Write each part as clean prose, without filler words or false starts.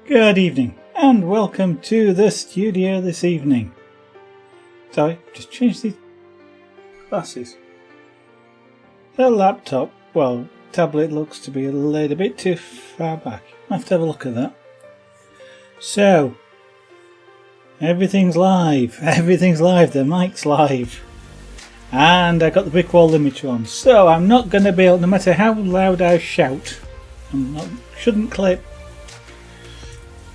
Good evening and welcome to the studio this evening. Sorry, just changed these glasses. The laptop, well, tablet looks to be laid a bit too far back. I'll have to have a look at that. So, everything's live, the mic's live. And I got the brick wall limiter on, so I'm not going to be able, no matter how loud I shout, shouldn't clip,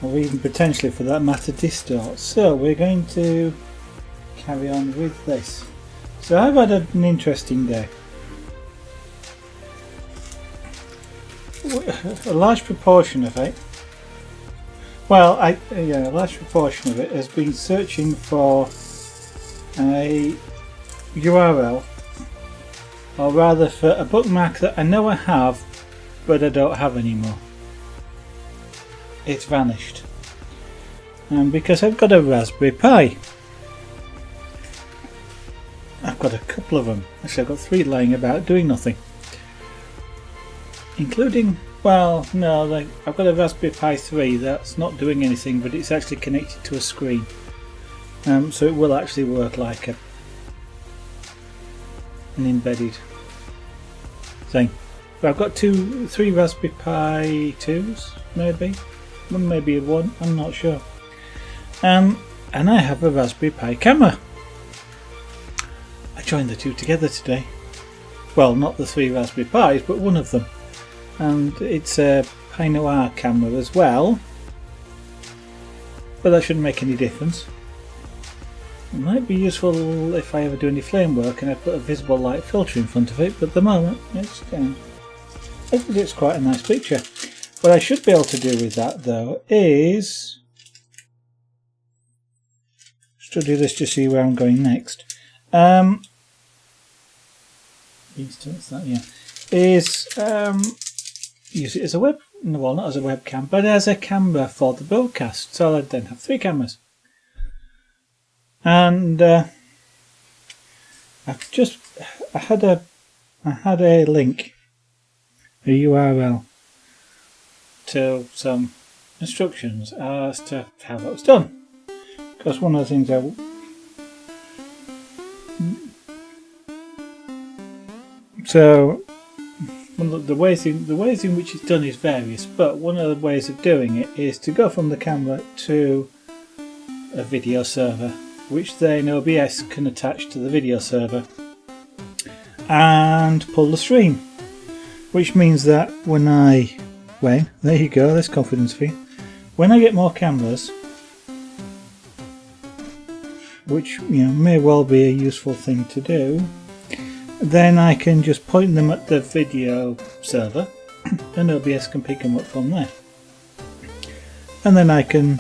or even potentially for that matter distort. So we're going to carry on with this. So I've had an interesting day. A large proportion of it, a large proportion of it has been searching for a URL, or rather for a bookmark that I know I have but I don't have anymore. It's vanished, and because I've got a Raspberry Pi, I've got a couple of them. Actually, I've got 3 lying about doing nothing, including, I've got a Raspberry Pi 3 that's not doing anything, but it's actually connected to a screen, so it will actually work like an embedded thing. But I've got 3 Raspberry Pi 2s, maybe one, I'm not sure. And I have a Raspberry Pi camera. I joined the 2 together today. Well, not the 3 Raspberry Pis, but one of them. And it's a Pi Noir camera as well. But that shouldn't make any difference. It might be useful if I ever do any flame work and I put a visible light filter in front of it, but at the moment it's quite a nice picture. What I should be able to do with that though is study this to see where I'm going next. Use it as a not as a webcam, but as a camera for the broadcast. So I'd then have 3 cameras. And I had a link, a URL to some instructions as to how that was done. Because one of the things the ways in which it's done is various, but one of the ways of doing it is to go from the camera to a video server, which then OBS can attach to the video server and pull the stream, which means that there you go, there's confidence for you. When I get more cameras, which may well be a useful thing to do, then I can just point them at the video server and OBS can pick them up from there, and then I can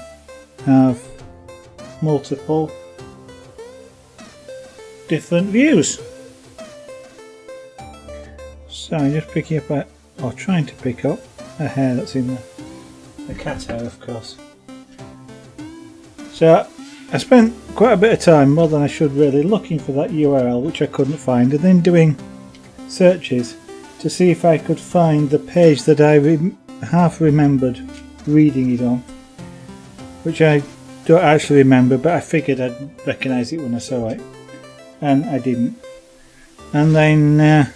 have multiple different views. So I'm just picking up trying to pick up a hair that's in the cat hair, of course. So I spent quite a bit of time, more than I should really, looking for that URL which I couldn't find, and then doing searches to see if I could find the page that I half remembered reading it on, which I don't actually remember, but I figured I'd recognise it when I saw it, and I didn't. And then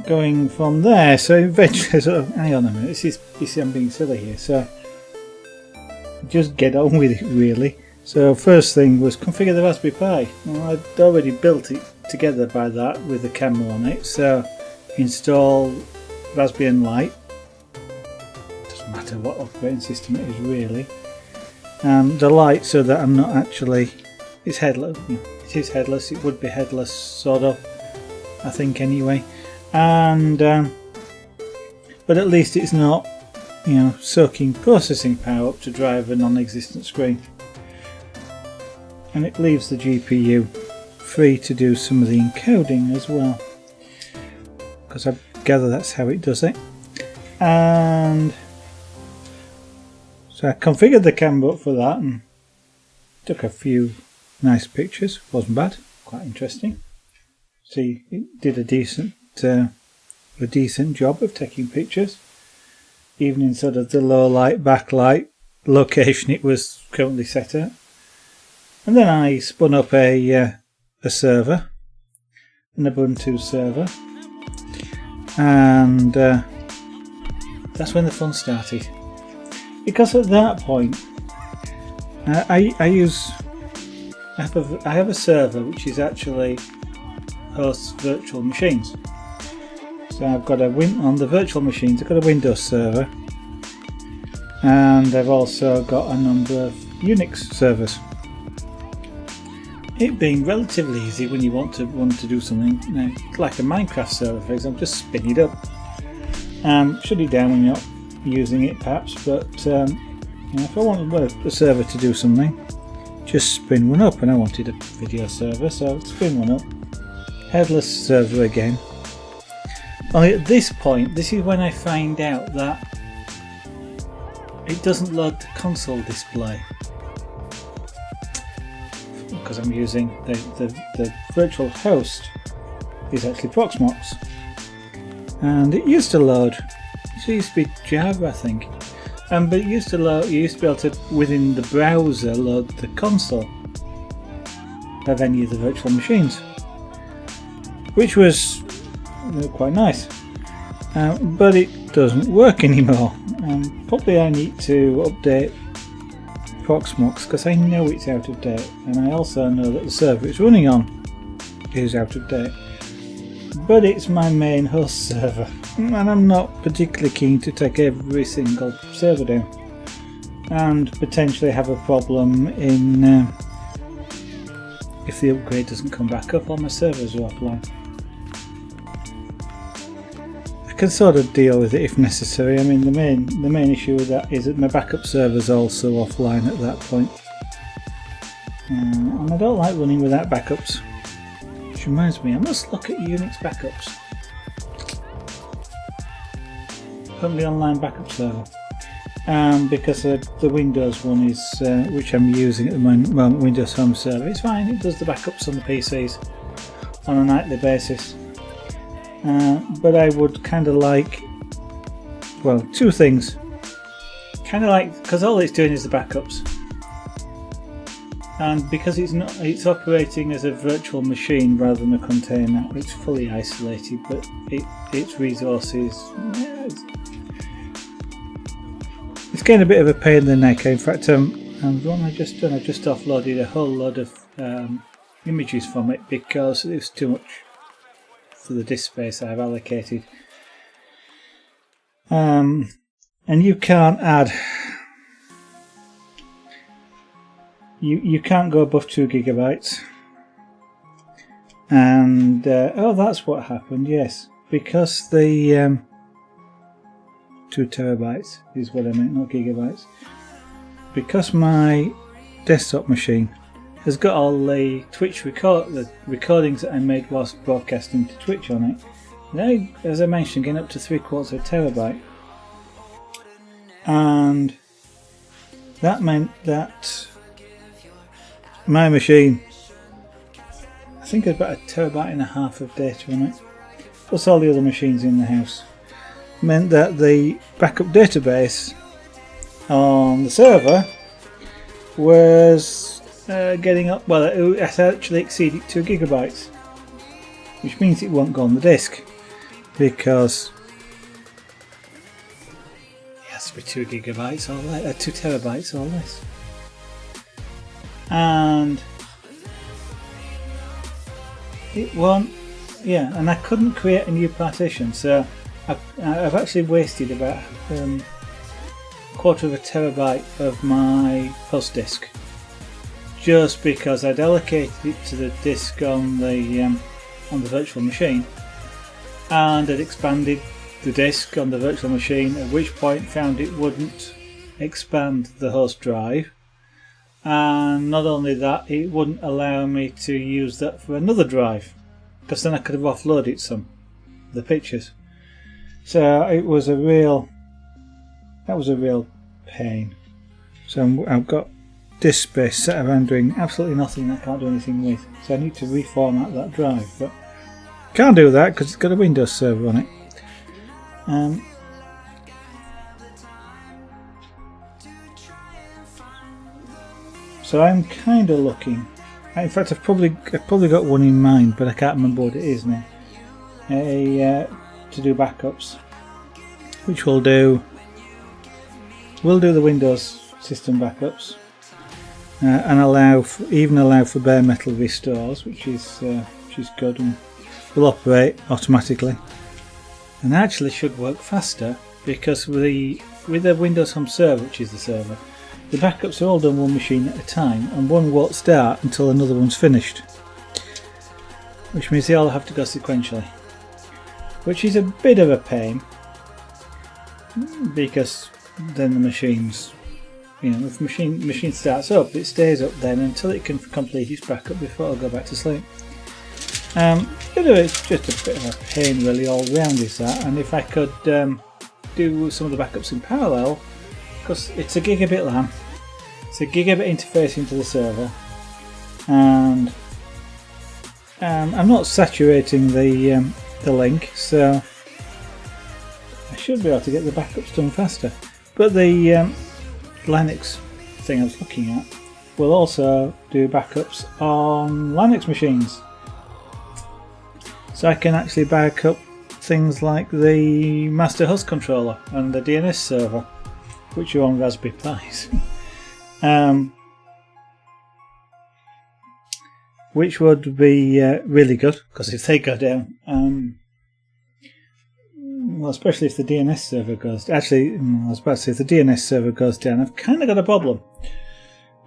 going from there, so eventually hang on a minute, you see I'm being silly here, so just get on with it really. So first thing was configure the Raspberry Pi. Well, I'd already built it together by that with the camera on it, so install Raspbian Lite. Doesn't matter what operating system it is really. The Lite, so that I'm not actually, it's headless. It is headless. It would be headless, sort of, I think anyway. And but at least it's not, soaking processing power up to drive a non-existent screen. And it leaves the GPU free to do some of the encoding as well, because I gather that's how it does it. And so I configured the camera up for that and took a few nice pictures. Wasn't bad, quite interesting. See, it did a decent a decent job of taking pictures, even in sort of the low light backlight location it was currently set at. And then I spun up a server, an Ubuntu server, and that's when the fun started. Because at that point, I have a server which is actually hosts virtual machines. So I've got on the virtual machines, I've got a Windows server, and I've also got a number of Unix servers. It being relatively easy when you want to do something like a Minecraft server, for example, just spin it up. Shut it down when you're not using it, perhaps, but if I wanted a server to do something, just spin one up, and I wanted a video server, so spin one up. Headless server again. Only at this point, this is when I find out that it doesn't load the console display, because I'm using the virtual host is actually Proxmox, and it used to load. It used to be Java, I think, but it used to load. You used to be able to, within the browser, load the console of any of the virtual machines, which was quite nice. But it doesn't work anymore. Probably I need to update Proxmox, because I know it's out of date, and I also know that the server it's running on is out of date. But it's my main host server, and I'm not particularly keen to take every single server down and potentially have a problem in if the upgrade doesn't come back up or my servers are offline. I can sort of deal with it if necessary. I mean, the main issue with that is that my backup server's also offline at that point, and I don't like running without backups. Which reminds me, I must look at Unix backups. Open the online backup server, because the Windows one is which I'm using at the moment, Windows Home Server. It's fine. It does the backups on the PCs on a nightly basis. But I would kind of like, well, two things. Kind of like, because all it's doing is the backups, and because it's operating as a virtual machine rather than a container. It's fully isolated, but its resources, it's getting a bit of a pain in the neck. In fact, and what I just done, I just offloaded a whole load of images from it because it was too much for the disk space I've allocated. And you can't add. You can't go above 2 gigabytes. And oh, that's what happened. Yes, because the 2 terabytes is what I meant, not gigabytes. Because my desktop machine has got all the the recordings that I made whilst broadcasting to Twitch on it. Now, as I mentioned, getting up to 3/4 of a terabyte, and that meant that my machine, I think, had about 1.5 terabytes of data on it, plus all the other machines in the house. Meant that the backup database on the server was getting up, well, it actually exceeded 2 gigabytes, which means it won't go on the disk because it has to be 2 gigabytes or less, 2 terabytes or less. And it won't, and I couldn't create a new partition, so I've actually wasted about 1/4 terabyte of my post disk, just because I'd allocated it to the disk on the virtual machine, and had expanded the disk on the virtual machine, at which point found it wouldn't expand the host drive, and not only that, it wouldn't allow me to use that for another drive, because then I could have offloaded some of the pictures. So it was a real pain. So I've got disk space sat around doing absolutely nothing I can't do anything with. So I need to reformat that drive, but can't do that because it's got a Windows server on it. So I'm kind of looking. In fact, I've probably got one in mind, but I can't remember what it is now. To do backups, which we'll do. We'll do the Windows system backups, and allow for bare metal restores, which is good, and will operate automatically, and actually should work faster because with the Windows Home Server, which is the server, the backups are all done one machine at a time, and one won't start until another one's finished, which means they all have to go sequentially, which is a bit of a pain because then the machine's, if machine starts up, it stays up then until it can complete its backup before it'll go back to sleep. It's just a bit of a pain really all round is that, and if I could do some of the backups in parallel, because it's a gigabit LAN, it's a gigabit interface into the server, and I'm not saturating the link, so I should be able to get the backups done faster. But the Linux thing I was looking at will also do backups on Linux machines, so I can actually back up things like the master host controller and the DNS server, which are on Raspberry Pis, which would be really good, because if they go down, well, especially if the DNS server goes. Actually, I was about to say, if the DNS server goes down, I've kind of got a problem,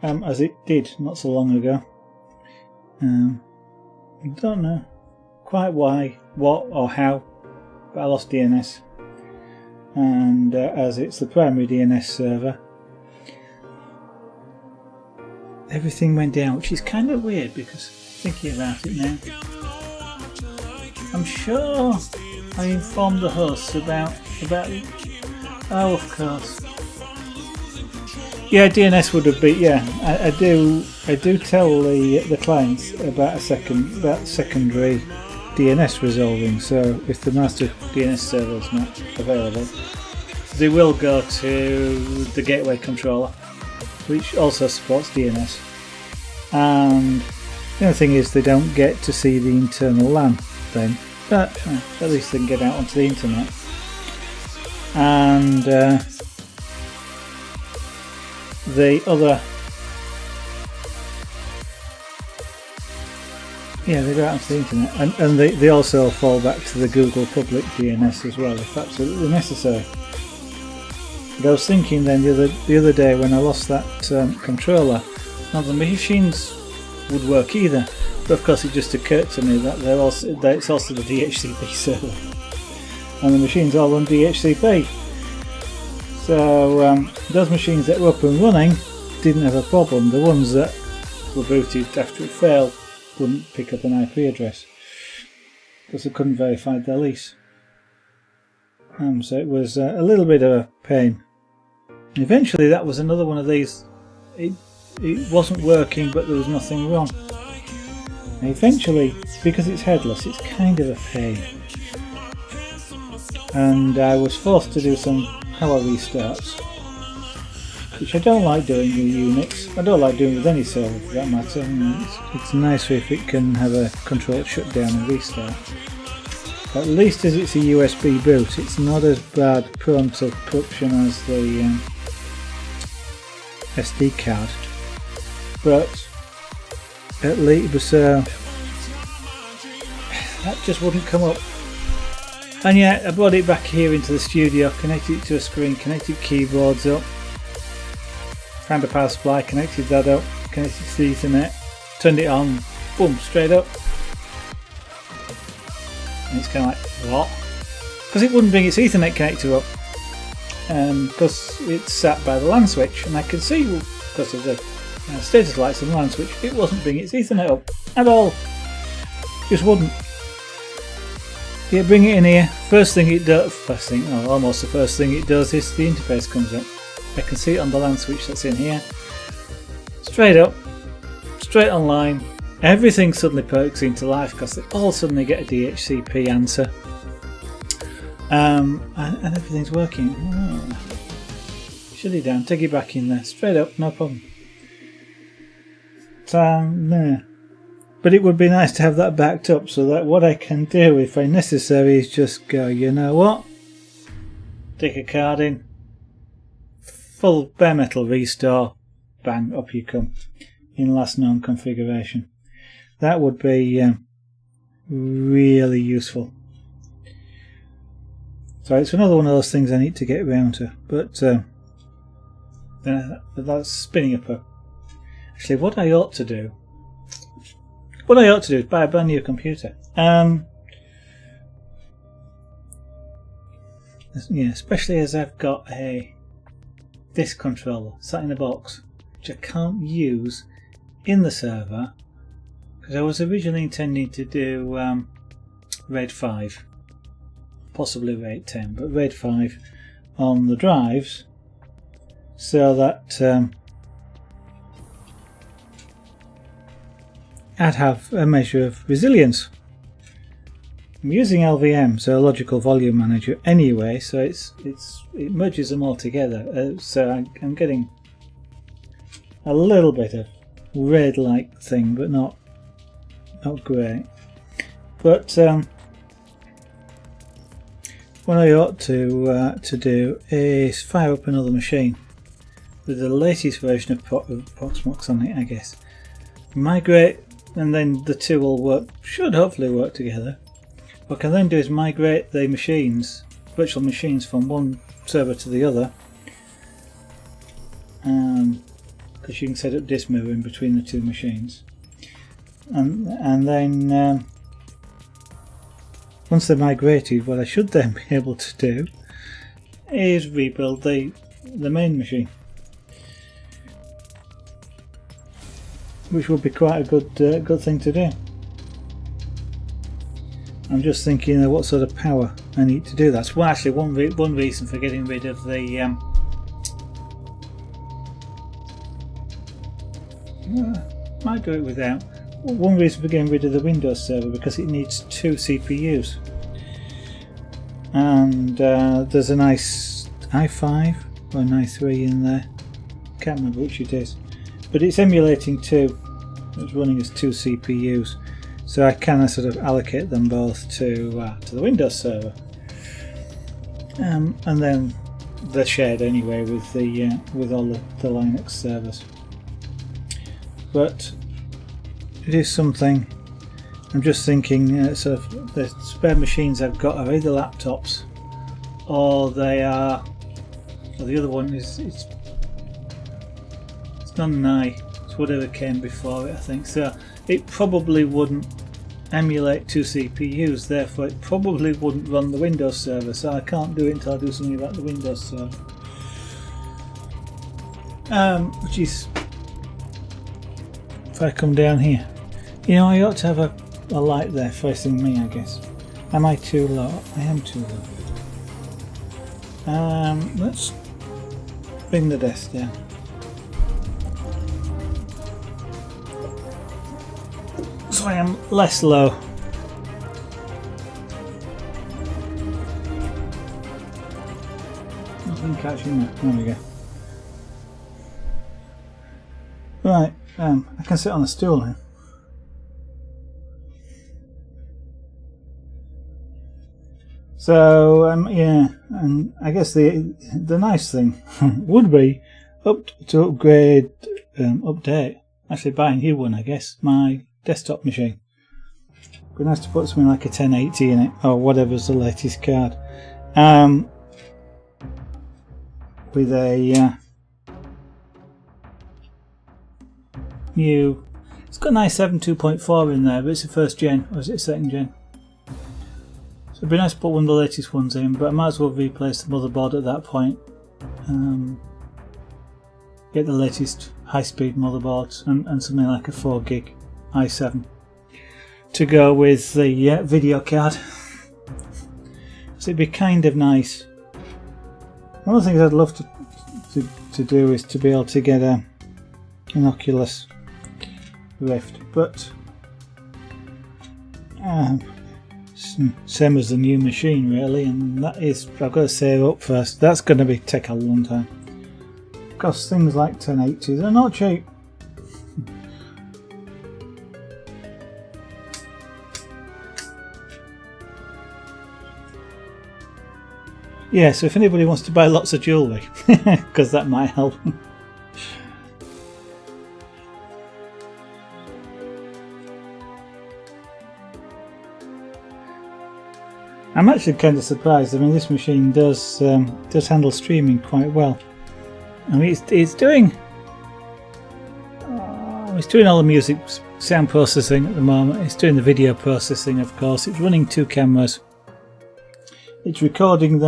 as it did not so long ago. I don't know quite why, what, or how, but I lost DNS, and as it's the primary DNS server, everything went down, which is kind of weird because thinking about it now, I'm sure I informed the hosts about it. Oh, of course. Yeah, DNS would have been. Yeah, I do tell the clients about secondary DNS resolving. So if the master DNS server is not available, they will go to the gateway controller, which also supports DNS. And the other thing is they don't get to see the internal LAN then, but at least they can get out onto the internet. And the other, they go out onto the internet, and they also fall back to the Google public DNS as well, if absolutely necessary. But I was thinking then the other day when I lost that controller, none of the machines would work either. But of course, it just occurred to me that it's also the DHCP server, and the machines all run DHCP. So those machines that were up and running didn't have a problem. The ones that were booted after it failed wouldn't pick up an IP address because they couldn't verify their lease. So it was a little bit of a pain. Eventually, that was another one of these. It wasn't working, but there was nothing wrong. And eventually, because it's headless, it's kind of a pain. And I was forced to do some power restarts, which I don't like doing with Unix. I don't like doing with any server for that matter. It's nicer if it can have a controlled shutdown and restart. At least as it's a USB boot, it's not as bad prone to corruption as the SD card. But at least that just wouldn't come up. And yeah, I brought it back here into the studio, connected it to a screen, connected keyboards up, found a power supply, connected that up, connected to the Ethernet, turned it on, boom, straight up. And it's kind of like, what? Because it wouldn't bring its Ethernet connector up, because it's sat by the LAN switch, and I can see, because of the status lights on the LAN switch, it wasn't bringing its Ethernet up at all. Just wouldn't. Yeah, bring it in here. First thing it does, almost the first thing it does is the interface comes up. I can see it on the LAN switch that's in here. Straight up, straight online. Everything suddenly perks into life because they all suddenly get a DHCP answer. and everything's working. Shut it down, take it back in there, straight up, no problem. No. But it would be nice to have that backed up so that what I can do if necessary is just go, you know what? Stick a card in, full bare metal restore, bang, up you come in last known configuration. That would be really useful. So it's another one of those things I need to get around to, but that's spinning up a... Actually, what I ought to do is buy a brand new computer. Yeah, especially as I've got a disk controller sat in a box which I can't use in the server because I was originally intending to do RAID 5, possibly RAID 10, but RAID 5 on the drives so that I'd have a measure of resilience. I'm using LVM, so Logical Volume Manager, anyway, so it merges them all together. So I'm getting a little bit of RAID-like thing, but not great. But what I ought to do is fire up another machine with the latest version of Proxmox on it, I guess. Migrate, and then the two will work. Should hopefully work together. What I can then do is migrate the machines, virtual machines, from one server to the other, because you can set up disk mirroring between the two machines, and then once they're migrated, what I should then be able to do is rebuild the main machine, which would be quite a good thing to do. I'm just thinking what sort of power I need to do that. That's actually one reason for getting rid of the might do it without. One reason for getting rid of the Windows server, because it needs 2 CPUs, and there's a nice i5 or an i3 in there. Can't remember which it is, but it's emulating 2. It's running as 2 CPUs. So I can sort of allocate them both to the Windows server, and then they're shared anyway with all the Linux servers. But it is something. I'm just thinking, sort of the spare machines I've got are either laptops, or they are. Or the other one is it's not an i. It's whatever came before it, I think. So it probably wouldn't emulate 2 CPUs, therefore it probably wouldn't run the Windows server, so I can't do it until I do something about the Windows server. Which is, if I come down here, you know, I ought to have a light there facing me, I guess. Am I too low? I am too low. Let's bring the desk down. So I am less low. Nothing catching that. There we go. Right, I can sit on a stool now. So yeah, and I guess the nice thing would be update. Actually, buy a new one, I guess. My desktop machine. Be nice to put something like a 1080 in it, or whatever's the latest card, with a new. It's got an i7 2.4 in there, but it's a first gen, or is it a second gen? So it'd be nice to put one of the latest ones in, but I might as well replace the motherboard at that point. Get the latest high-speed motherboards and something like a 4 gig i7 to go with the video card. So it'd be kind of nice. One of the things I'd love to do is to be able to get an Oculus Rift, but Same as the new machine really, and that is, I've got to save up first. That's going to take a long time. Because things like 1080s are not cheap. Yeah, so if anybody wants to buy lots of jewellery, because that might help. I'm actually kind of surprised. I mean, this machine does handle streaming quite well. I mean, it's doing all the music sound processing at the moment. It's doing the video processing, of course. It's running 2 cameras. It's recording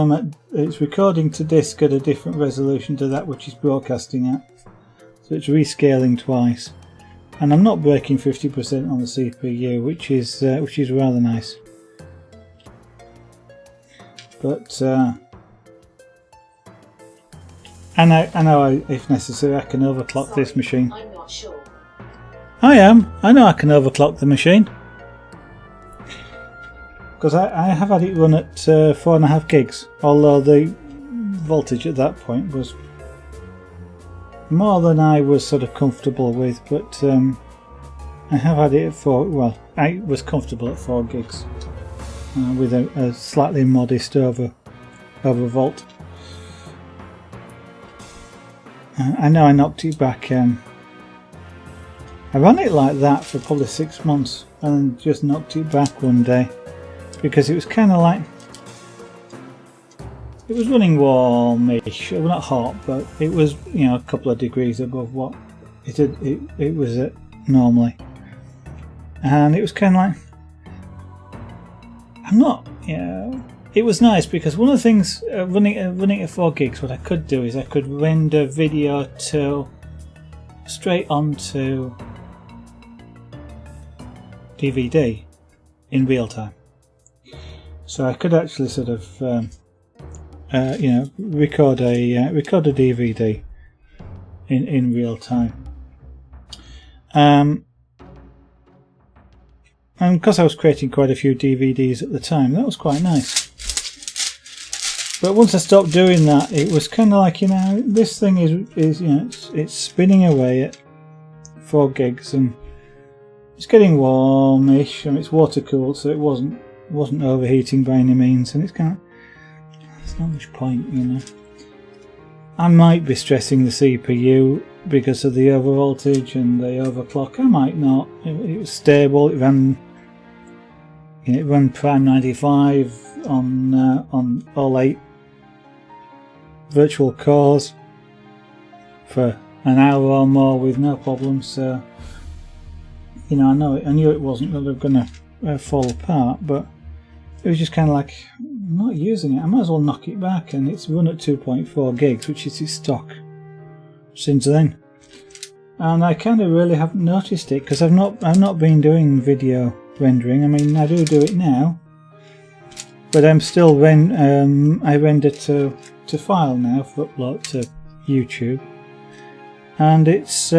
to disk at a different resolution to that which is broadcasting at. So it's rescaling twice. And I'm not breaking 50% on the CPU, which is rather nice. But I know if necessary I can overclock this machine. I'm not sure. I know I can overclock the machine. Because I have had it run at 4.5 gigs, although the voltage at that point was more than I was sort of comfortable with, but I have had it at 4, well, I was comfortable at 4 gigs with a slightly modest overvolt. I know I knocked it back, I ran it like that for probably 6 months and just knocked it back one day. Because it was kind of like, it was running warmish, well, not hot, but it was, you know, a couple of degrees above what it was at normally, and it was kind of like, I'm not, you know, it was nice because one of the things running at 4 gigs, what I could do is I could render video straight onto DVD in real time. So I could actually sort of, you know, record a DVD in real time. And because I was creating quite a few DVDs at the time, that was quite nice. But once I stopped doing that, it was kind of like, you know, this thing is you know, it's spinning away at 4 gigs and it's getting warmish, and it's water cooled, so it wasn't overheating by any means, and it's kind of, there's not much point, you know. I might be stressing the CPU because of the overvoltage and the overclock. I might not. It was stable. It ran, you know, it ran Prime 95 on all 8 virtual cores for an hour or more with no problems. So, you know, I knew it wasn't going to fall apart, but it was just kind of like, I'm not using it, I might as well knock it back, and it's run at 2.4 gigs, which is its stock since then. And I kind of really haven't noticed it because I've not been doing video rendering. I mean, I do it now, but I'm still I render to file now for upload to YouTube, and it's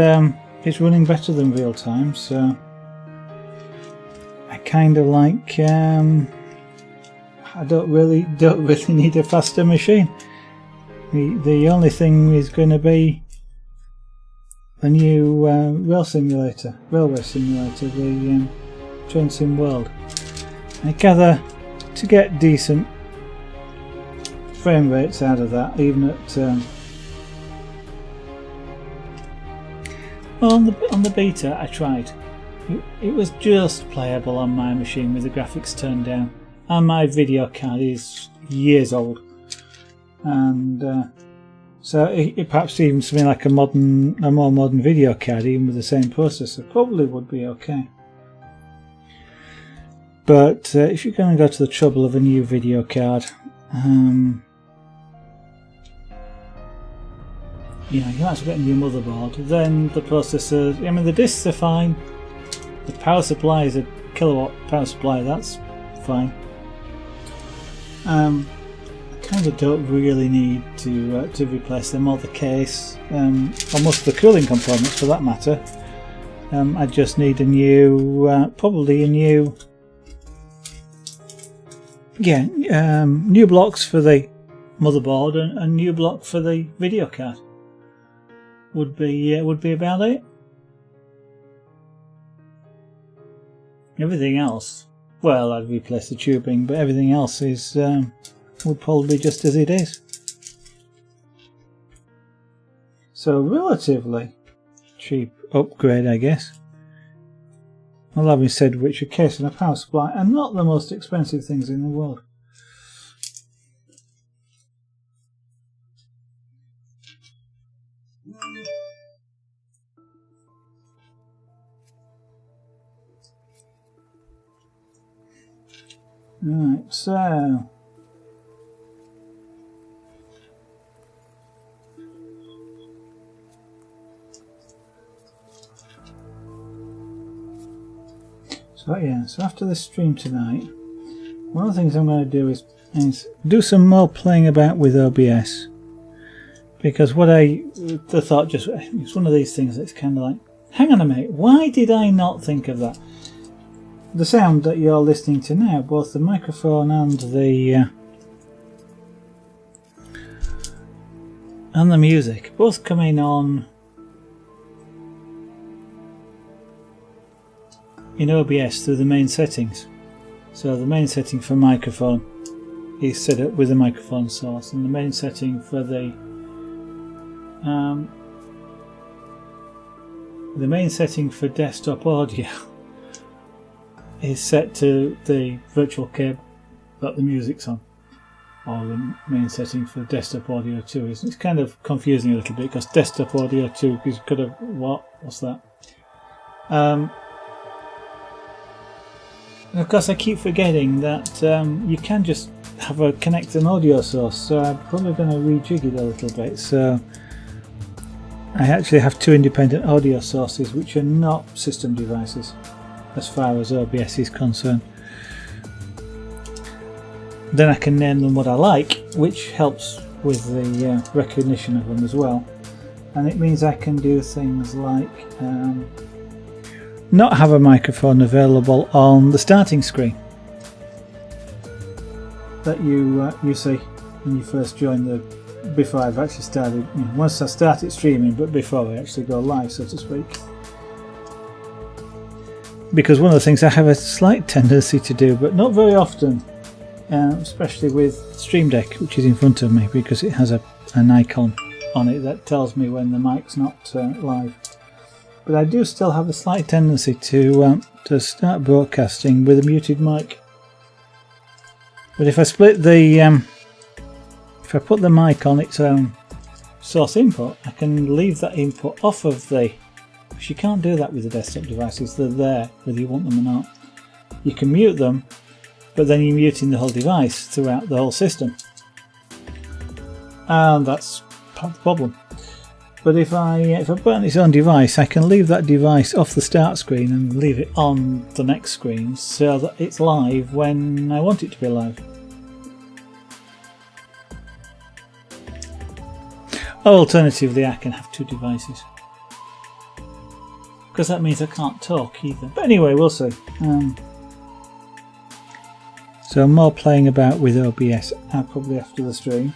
running better than real time. So I kind of like. I don't really need a faster machine. The only thing is going to be the new railway simulator, the Train Sim World. I gather to get decent frame rates out of that, even at well, on the beta I tried. It was just playable on my machine with the graphics turned down. And my video card is years old, and so it perhaps even something like a more modern video card, even with the same processor, probably would be okay. But if you're going to go to the trouble of a new video card, you know, you might as well get a new motherboard. Then the processor, I mean, the discs are fine. The power supply is a kilowatt power supply. That's fine. I kind of don't really need to replace them, or the case, or most of the cooling components for that matter. I just need a new, probably a new yeah, new blocks for the motherboard and new block for the video card would be about it. Everything else, well, I'd replace the tubing, but everything else is would probably be just as it is. So relatively cheap upgrade, I guess. Well, having said which, a case and a power supply are not the most expensive things in the world. Right, so so after this stream tonight, one of the things I'm going to do is do some more playing about with OBS, because what I thought, just it's one of these things that's kind of like, hang on a minute, why did I not think of that? The sound that you're listening to now, both the microphone and the music, both coming on in OBS through the main settings. So the main setting for microphone is set up with a microphone source, and the main setting for the main setting for desktop audio is set to the virtual cable that the music's on, or the main setting for desktop audio 2 is. It's kind of confusing a little bit because desktop audio 2 is kind of what's that? And of course, I keep forgetting that you can just connect an audio source, so I'm probably going to rejig it a little bit. So I actually have two independent audio sources which are not system devices as far as OBS is concerned. Then I can name them what I like, which helps with the recognition of them as well. And it means I can do things like not have a microphone available on the starting screen that you see when you first join the, before I've actually started, once I started streaming, but before I actually go live, so to speak. Because one of the things I have a slight tendency to do, but not very often, especially with Stream Deck, which is in front of me, because it has an icon on it that tells me when the mic's not live. But I do still have a slight tendency to start broadcasting with a muted mic. But if I split the, if I put the mic on its own source input, I can leave that input off of the. You can't do that with the desktop devices. They're there whether you want them or not. You can mute them, but then you're muting the whole device throughout the whole system, and that's part of the problem. But if I put it on its own device, I can leave that device off the start screen and leave it on the next screen so that it's live when I want it to be live. Alternatively, I can have two devices, because that means I can't talk either. But anyway, we'll see. So more playing about with OBS probably after the stream.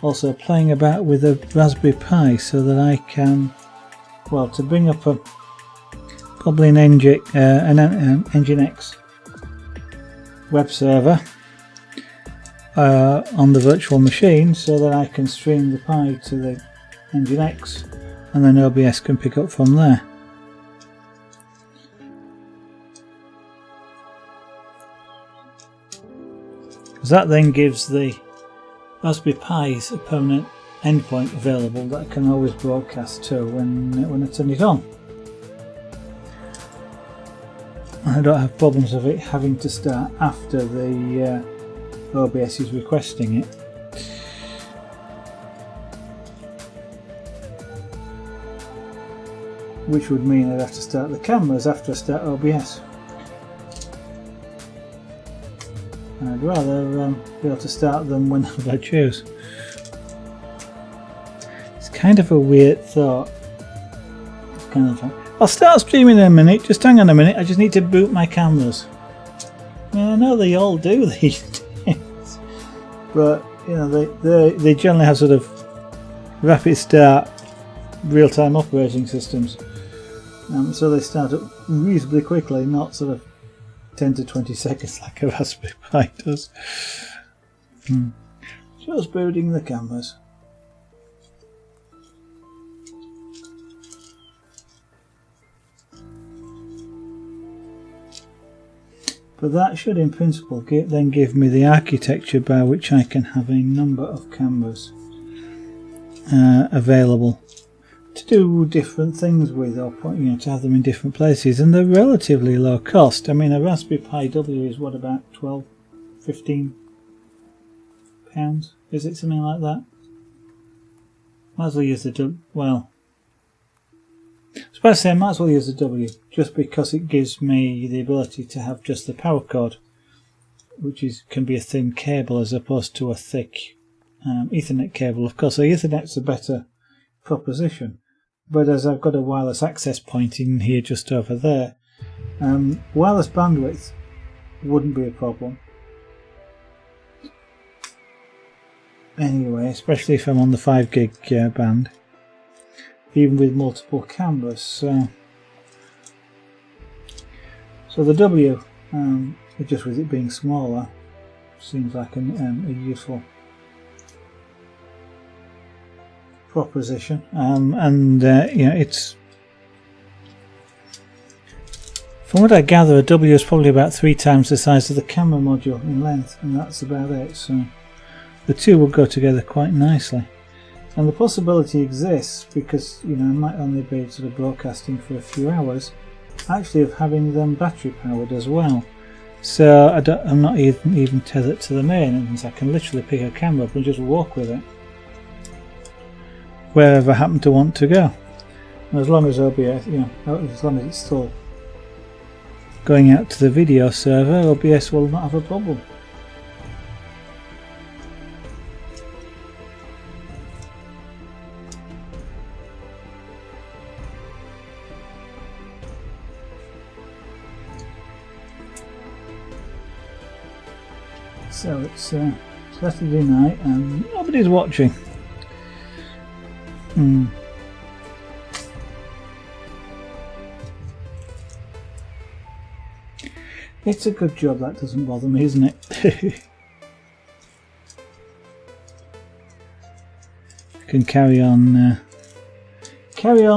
Also playing about with a Raspberry Pi so that I can, well, to bring up probably an Nginx web server on the virtual machine, so that I can stream the Pi to the Nginx, and then OBS can pick up from there. That then gives the Raspberry Pis a permanent endpoint available that I can always broadcast to when I turn it on. I don't have problems of it having to start after the OBS is requesting it. Which would mean I'd have to start the cameras after I start OBS. I'd rather be able to start them whenever I choose. It's kind of a weird thought. It's kind of like, I'll start streaming in a minute, just hang on a minute, I just need to boot my cameras. I mean, I know they all do these days. but you know they generally have sort of rapid start real-time operating systems, so they start up reasonably quickly, not sort of 10 to 20 seconds like a Raspberry Pi does. Just building the canvas. But that should in principle then give me the architecture by which I can have a number of cameras available to do different things with, or to have them in different places, and they're relatively low cost. I mean, a Raspberry Pi W is what, about 12, 15 pounds? Is it something like that? Might as well use the well, I was about to say I might as well use the W, just because it gives me the ability to have just the power cord, which can be a thin cable as opposed to a thick Ethernet cable. Of course, the Ethernet's a better proposition, but as I've got a wireless access point in here just over there, wireless bandwidth wouldn't be a problem. Anyway, especially if I'm on the 5 gig band, even with multiple cameras. So the W, just with it being smaller, seems like a useful proposition. It's, from what I gather, a W is probably about 3 times the size of the camera module in length, and that's about it. So the two will go together quite nicely. And the possibility exists, because I might only be sort of broadcasting for a few hours, actually of having them battery powered as well. So I'm not even tethered to the main, and I can literally pick a camera up and just walk with it wherever I happen to want to go. And as long as OBS, as long as it's still going out to the video server, OBS will not have a problem. So it's Saturday night and nobody's watching. It's a good job that doesn't bother me, isn't it? Can carry on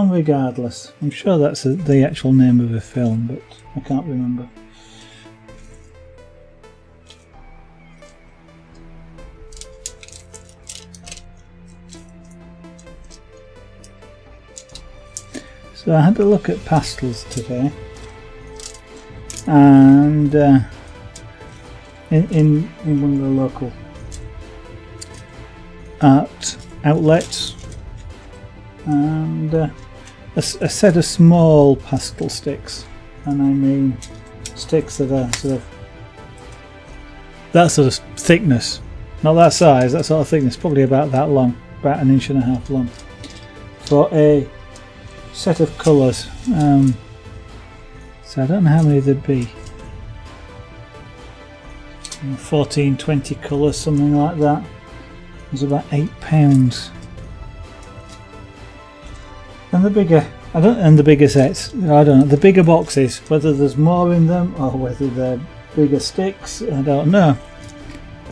regardless. I'm sure that's the actual name of a film, but I can't remember. So I had a look at pastels today, and in one of the local art outlets, and a set of small pastel sticks, and I mean sticks that are that sort of thickness, not that size, that sort of thickness, probably about that long, about 1.5 inches long, for a set of colours. So I don't know how many there'd be, 14, 20 colours, something like that. It was about £8. And the bigger sets, I don't know, the bigger boxes, whether there's more in them or whether they're bigger sticks, I don't know.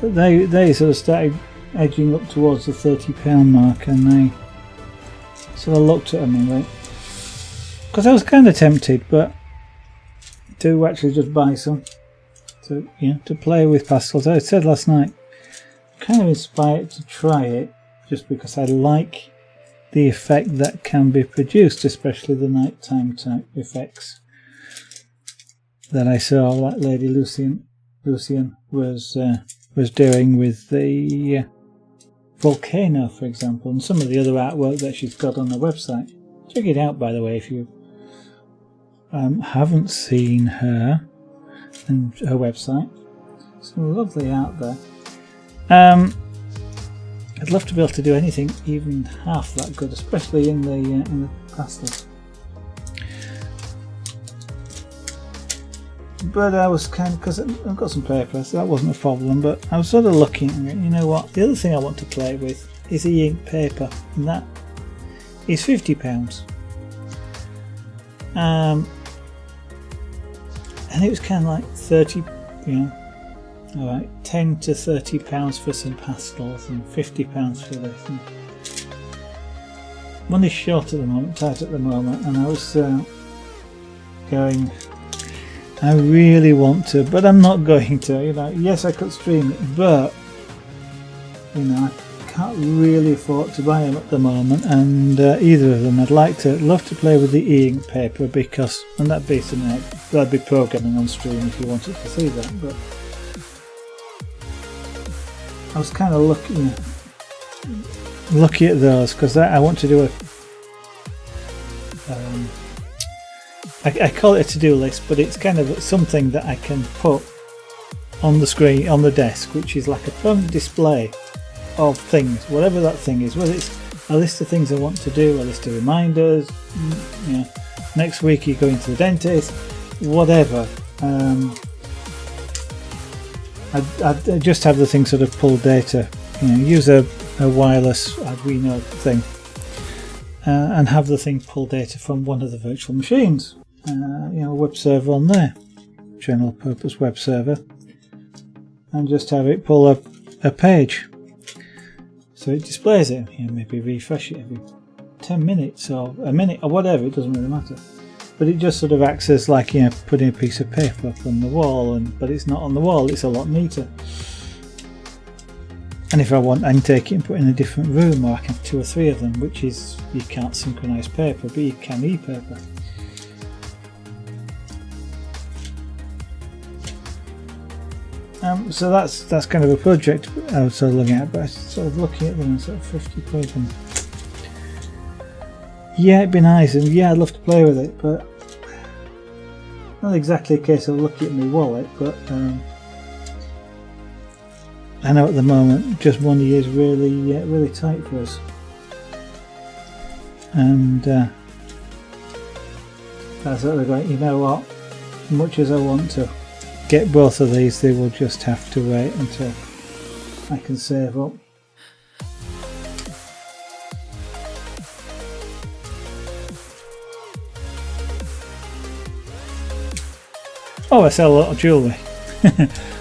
But they sort of started edging up towards the £30 mark, and they sort of looked at them and went, because I was kind of tempted, but to actually just buy some to play with pastels. I said last night, kind of inspired to try it, just because I like the effect that can be produced, especially the nighttime type effects that I saw that Lady Lucian was doing with the volcano, for example, and some of the other artwork that she's got on her website. Check it out, by the way, if you haven't seen her and her website. Some lovely art there. I'd love to be able to do anything even half that good, especially in the pastels. but I was kind of, because I've got some paper, so that wasn't a problem. But I was sort of looking, and you know what? The other thing I want to play with is e-ink paper, and that is £50. And it was kind of like 30, you know, all right, 10 to 30 pounds for some pastels and 50 pounds for this. And money's short at the moment, tight at the moment, and I was going, I really want to, but I'm not going to. You know, yes, I could stream it, but you know, I can't really afford to buy them at the moment, and either of them. I'd love to play with the e-ink paper, because, and that'd be something that'd be programming on stream if you wanted to see that. But I was kind of looking at those, because I want to do a I call it a to-do list, but it's kind of something that I can put on the screen, on the desk, which is like a permanent display of things, whatever that thing is, whether it's a list of things I want to do, a list of reminders, you know, next week you're going to the dentist, whatever. I just have the thing sort of pull data, you know, use a wireless Arduino thing, and have the thing pull data from one of the virtual machines. You know, web server on there, general purpose web server, and just have it pull up a page, so it displays it. You know, maybe refresh it every 10 minutes or a minute or whatever, it doesn't really matter. But it just sort of acts as like, you know, putting a piece of paper up on the wall, but it's not on the wall, it's a lot neater. And if I want, I can take it and put it in a different room, or I can have 2 or 3 of them, which is, you can't synchronise paper, but you can e-paper. So that's kind of a project I was sort of looking at, but I was sort of looking at them and sort of 50 quid, and yeah, it'd be nice, and yeah, I'd love to play with it, but not exactly a case of looking at my wallet. But I know at the moment just money is really tight for us, and I sort of going, you know what, much as I want to get both of these, they will just have to wait until I can save up. Oh, I sell a lot of jewellery.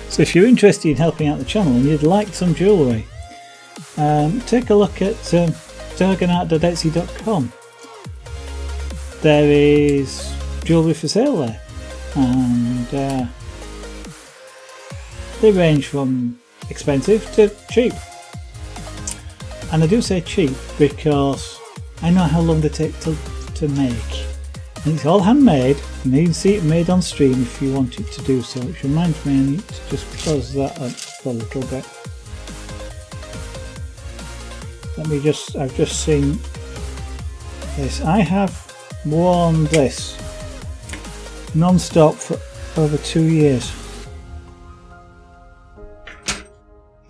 So if you're interested in helping out the channel and you'd like some jewellery, take a look at dragonart.etsy.com. There is jewellery for sale there, and they range from expensive to cheap. And I do say cheap because I know how long they take to make. And it's all handmade, and you can see it made on stream if you want it to do so, which reminds me I need to just close that up for a little bit. I've just seen this. I have worn this non-stop for over 2 years.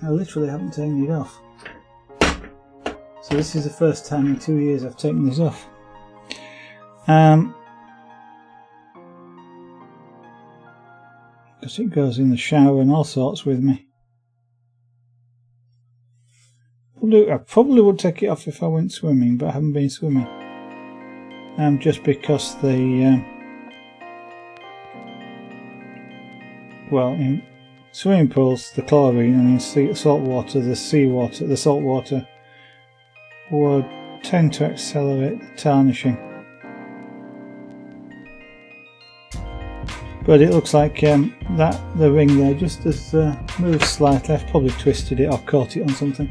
I literally haven't taken it off. So this is the first time in 2 years I've taken this off. Because it goes in the shower and all sorts with me. I probably would take it off if I went swimming, but I haven't been swimming. Just because the well, in swimming pools, the chlorine, and in salt water, the salt water would tend to accelerate the tarnishing. But it looks like that the ring there just has moved slightly. I've probably twisted it or caught it on something.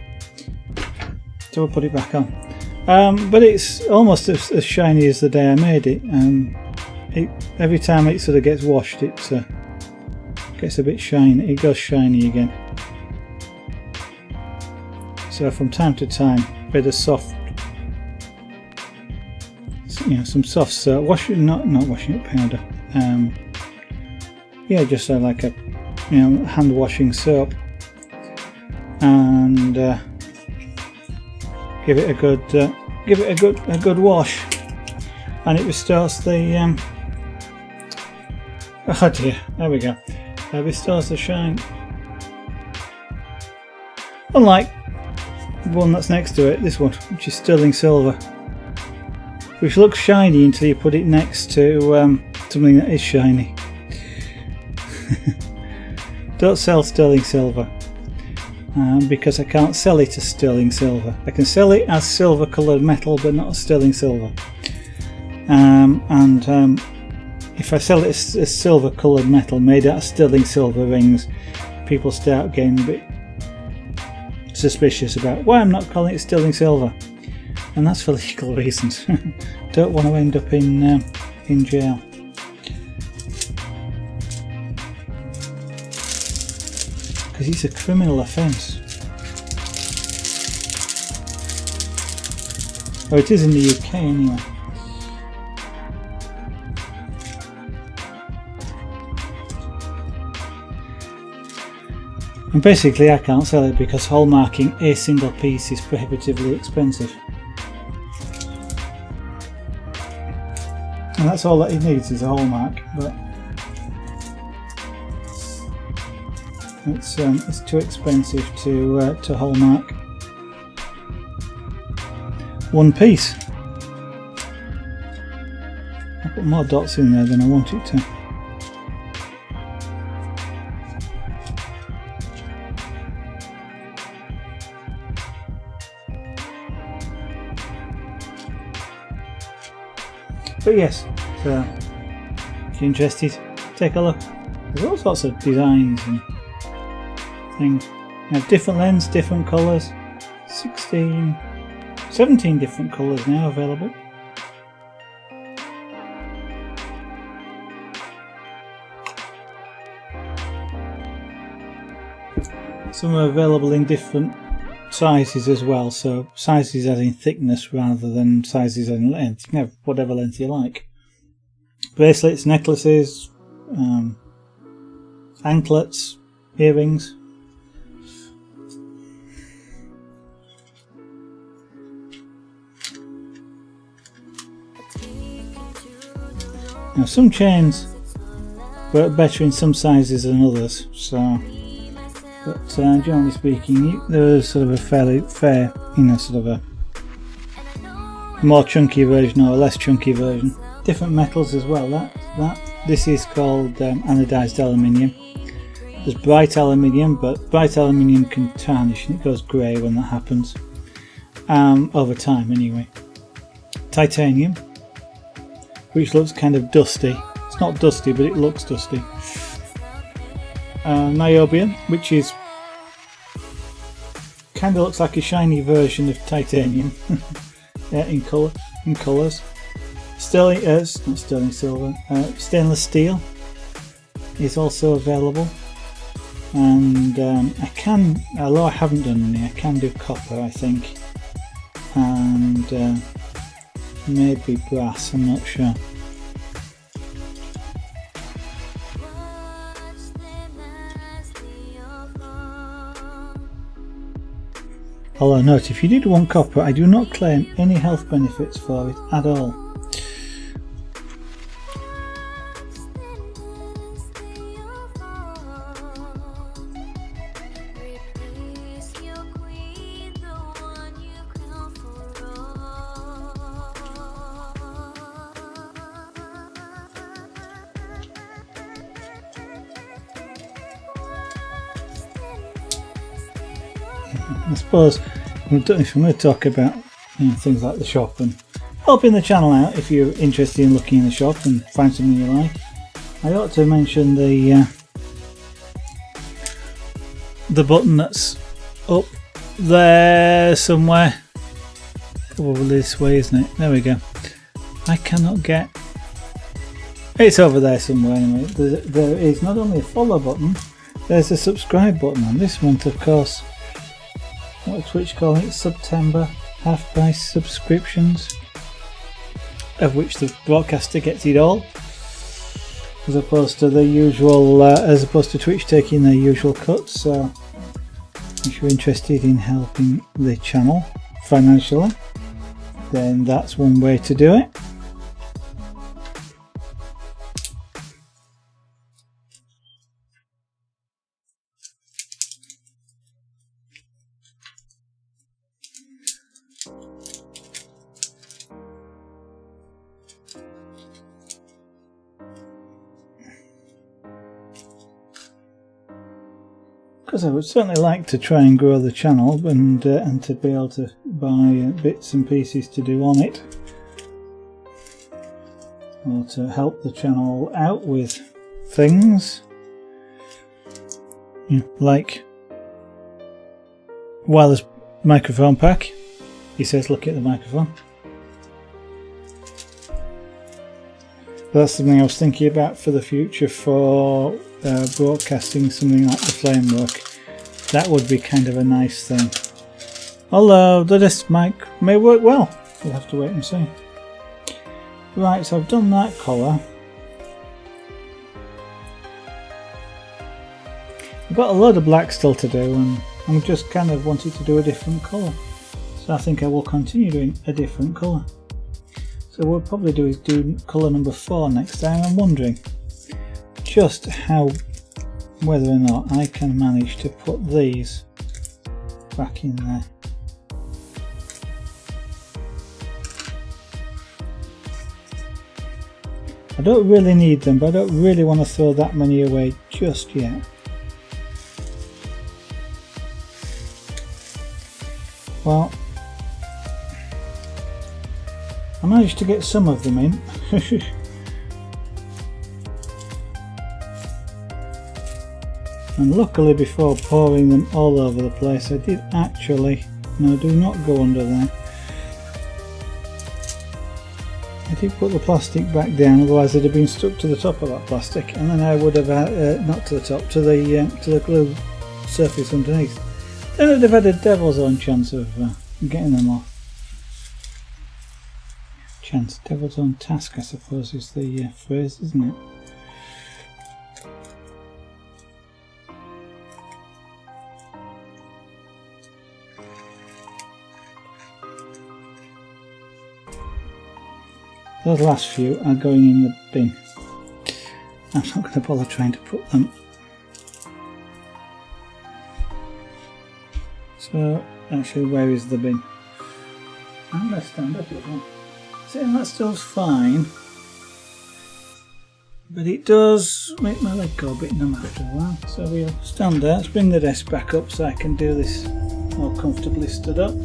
So we'll put it back on. But it's almost as shiny as the day I made it. Every time it sort of gets washed, it gets a bit shiny. It goes shiny again. So from time to time, a bit of soft, you know, some soft soap. Not washing up powder. Yeah, just like a, you know, hand washing soap, and give it a good wash, and it restores the Oh dear, there we go. Restores the shine. Unlike the one that's next to it, this one, which is sterling silver, which looks shiny until you put it next to something that is shiny. Don't sell sterling silver, because I can't sell it as sterling silver. I can sell it as silver coloured metal, but not as sterling silver. If I sell it as silver coloured metal made out of sterling silver rings, people start getting a bit suspicious about why I'm not calling it sterling silver, and that's for legal reasons. Don't want to end up in jail. Because it's a criminal offence. Oh, it is in the UK anyway. And basically I can't sell it because hallmarking a single piece is prohibitively expensive. And that's all that it needs is a hallmark, but it's too expensive to hallmark one piece. I put more dots in there than I want it to. But yes, so if you're interested, take a look. There's all sorts of designs and things. You have different lens, different colours. 17 different colours now available. Some are available in different sizes as well, so sizes as in thickness rather than sizes as in length. You can have whatever length you like. Bracelets, necklaces, anklets, earrings. Now some chains work better in some sizes than others, so but generally speaking there is sort of a fairly fair, sort of a more chunky version or a less chunky version. Different metals as well. This is called anodized aluminium. There's bright aluminium, but bright aluminium can tarnish and it goes grey when that happens, over time anyway. Titanium, which looks kind of dusty. It's not dusty, but it looks dusty. Niobium, which is kind of looks like a shiny version of titanium in colours. Not sterling silver. Stainless steel is also available, and although I haven't done any, I can do copper, I think, and maybe brass. I'm not sure. Although note, if you did want copper, I do not claim any health benefits for it at all. I suppose if I'm going to talk about things like the shop and helping the channel out, if you're interested in looking in the shop and find something you like, I ought to mention the button that's up there somewhere. Probably this way, isn't it? There we go. I cannot get... It's over there somewhere anyway. There is not only a follow button, there's a subscribe button, and this month of course, what Twitch calling it, September half price subscriptions, of which the broadcaster gets it all, as opposed to the usual, as opposed to Twitch taking their usual cuts. So if you're interested in helping the channel financially, then that's one way to do it. because I would certainly like to try and grow the channel and to be able to buy bits and pieces to do on it, or to help the channel out with things, like wireless microphone pack. He says look at the microphone. That's something I was thinking about for the future, for broadcasting something like the framework. That would be kind of a nice thing. Although this mic may work well. We'll have to wait and see. Right, so I've done that colour. I've got a load of black still to do, and I'm just kind of wanting to do a different colour. So I think I will continue doing a different colour. So what we'll probably do is do colour number 4 next time. I'm wondering just whether or not I can manage to put these back in there. I don't really need them, but I don't really want to throw that many away just yet. Well, I managed to get some of them in. And luckily, before pouring them all over the place, I did actually, no, do not go under there. I did put the plastic back down, otherwise it'd have been stuck to the top of that plastic, and then I would have not to the top, to the glue surface underneath. Then I'd have had a devil's own chance of getting them off. Devil's own task, I suppose, is the phrase, isn't it? Those last few are going in the bin. I'm not going to bother trying to put them. So, actually, where is the bin? I'm going to stand up as well. See, that still's fine, but it does make my leg go a bit numb after a while. So we'll stand there. Let's bring the desk back up so I can do this more comfortably stood up.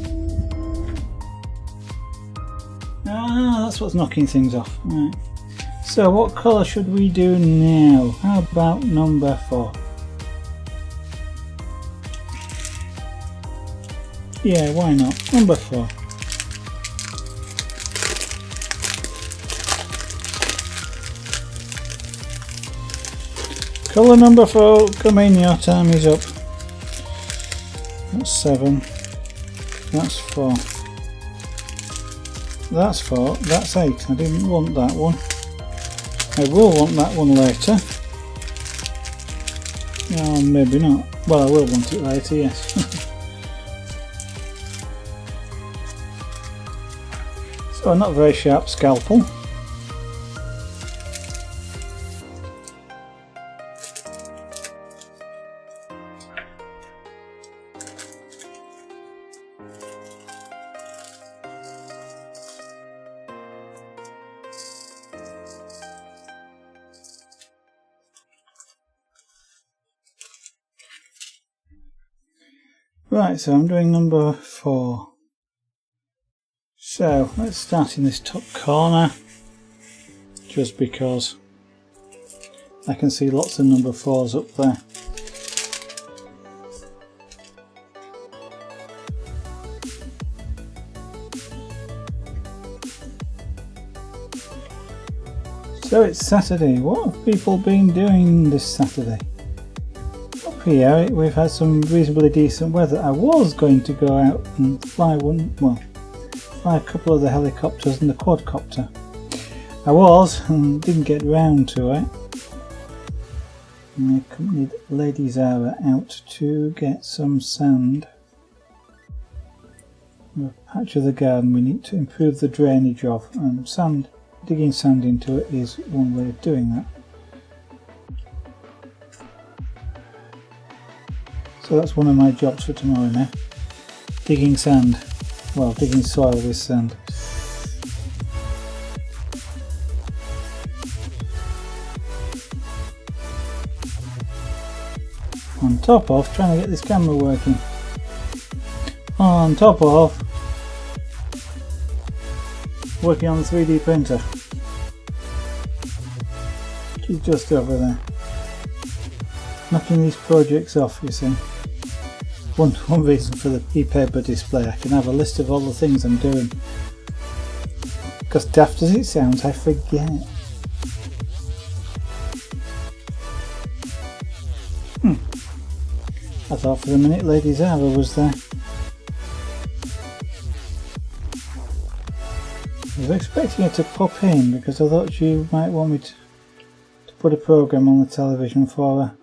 Ah, that's what's knocking things off. Right. So what colour should we do now? How about number 4? Yeah, why not? Number 4. Colour number 4, come in, your time is up. That's 7. That's 4. That's 4. That's 8. I didn't want that one. I will want that one later. No, maybe not. Well, I will want it later, yes. So, not very sharp scalpel. Right, so I'm doing number 4. So let's start in this top corner, just because I can see lots of number 4s up there. So it's Saturday. What have people been doing this Saturday? Up here we've had some reasonably decent weather. I was going to go out and fly a couple of the helicopters and the quadcopter. I was and didn't get round to it. I accompanied Lady Zara out to get some sand. A patch of the garden we need to improve the drainage of, and digging sand into it is one way of doing that. So that's one of my jobs for tomorrow now. Digging sand. Well, digging soil with sand. And top of trying to get this camera working. On top of working on the 3D printer. She's just over there. Knocking these projects off, you see. One reason for the e-paper display, I can have a list of all the things I'm doing. Because daft as it sounds, I forget. I thought for a minute Lady Zara was there. I was expecting her to pop in because I thought you might want me to put a program on the television for her.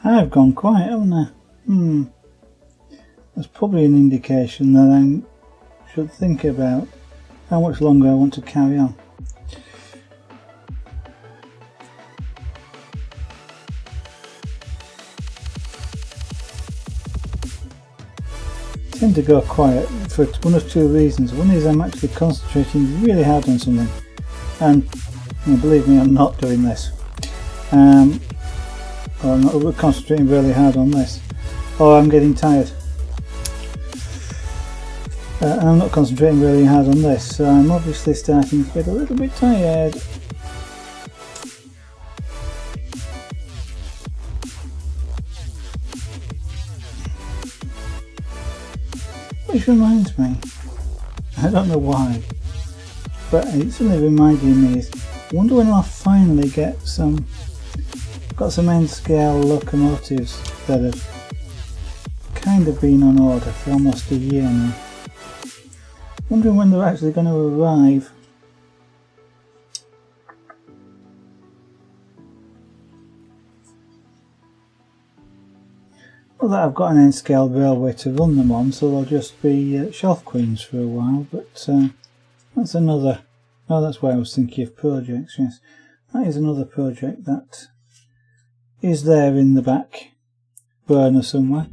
I've gone quiet, haven't I? That's probably an indication that I should think about how much longer I want to carry on. I tend to go quiet for one of two reasons. One is I'm actually concentrating really hard on something, and believe me, I'm not doing this. Or I'm not concentrating really hard on this, or I'm getting tired. I'm not concentrating really hard on this, so I'm obviously starting to get a little bit tired. Which reminds me, I don't know why, but it's suddenly reminding me, I wonder when I'll finally get some. Got some end scale locomotives that have kind of been on order for almost a year now. Wondering when they're actually going to arrive. Well, that I've got an end scale railway to run them on, so they'll just be shelf queens for a while, but that's another. Oh, that's why I was thinking of projects, yes. That is another project that is there in the back burner somewhere,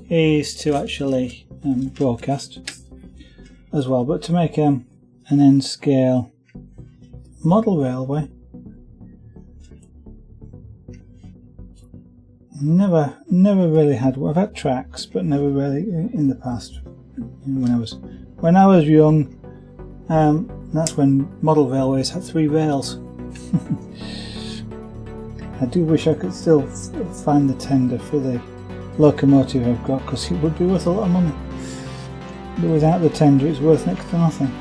is to actually broadcast as well, but to make an end scale model railway. Never really had. I've had tracks, but never really in the past. When I was young, that's when model railways had 3 rails. I do wish I could still find the tender for the locomotive I've got, because it would be worth a lot of money. But without the tender, it's worth next to nothing.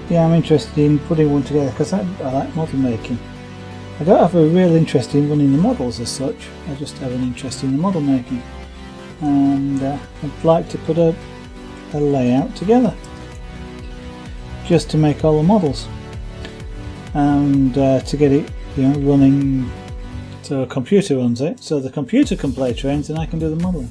Yeah, I'm interested in putting one together because I like model making. I don't have a real interest in running the models as such. I just have an interest in the model making, and I'd like to put a layout together just to make all the models. And to get it running so a computer runs it, so the computer can play trains and I can do the modelling.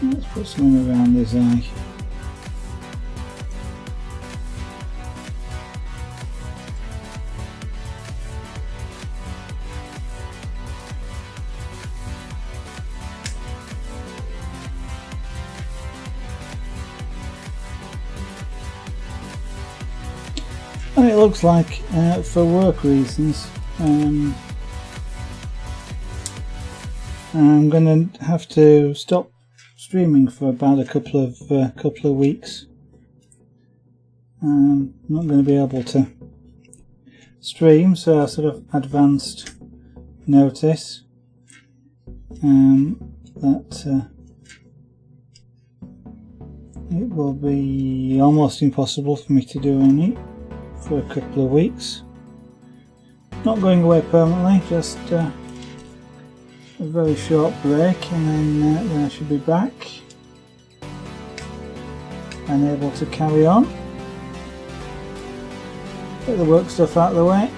Let's put something around his eye. And it looks like for work reasons I'm going to have to stop streaming for about a couple of weeks. I'm not going to be able to stream, so I sort of advanced notice that it will be almost impossible for me to do any for a couple of weeks. Not going away permanently, just a very short break, and then I should be back and able to carry on. Get the work stuff out of the way.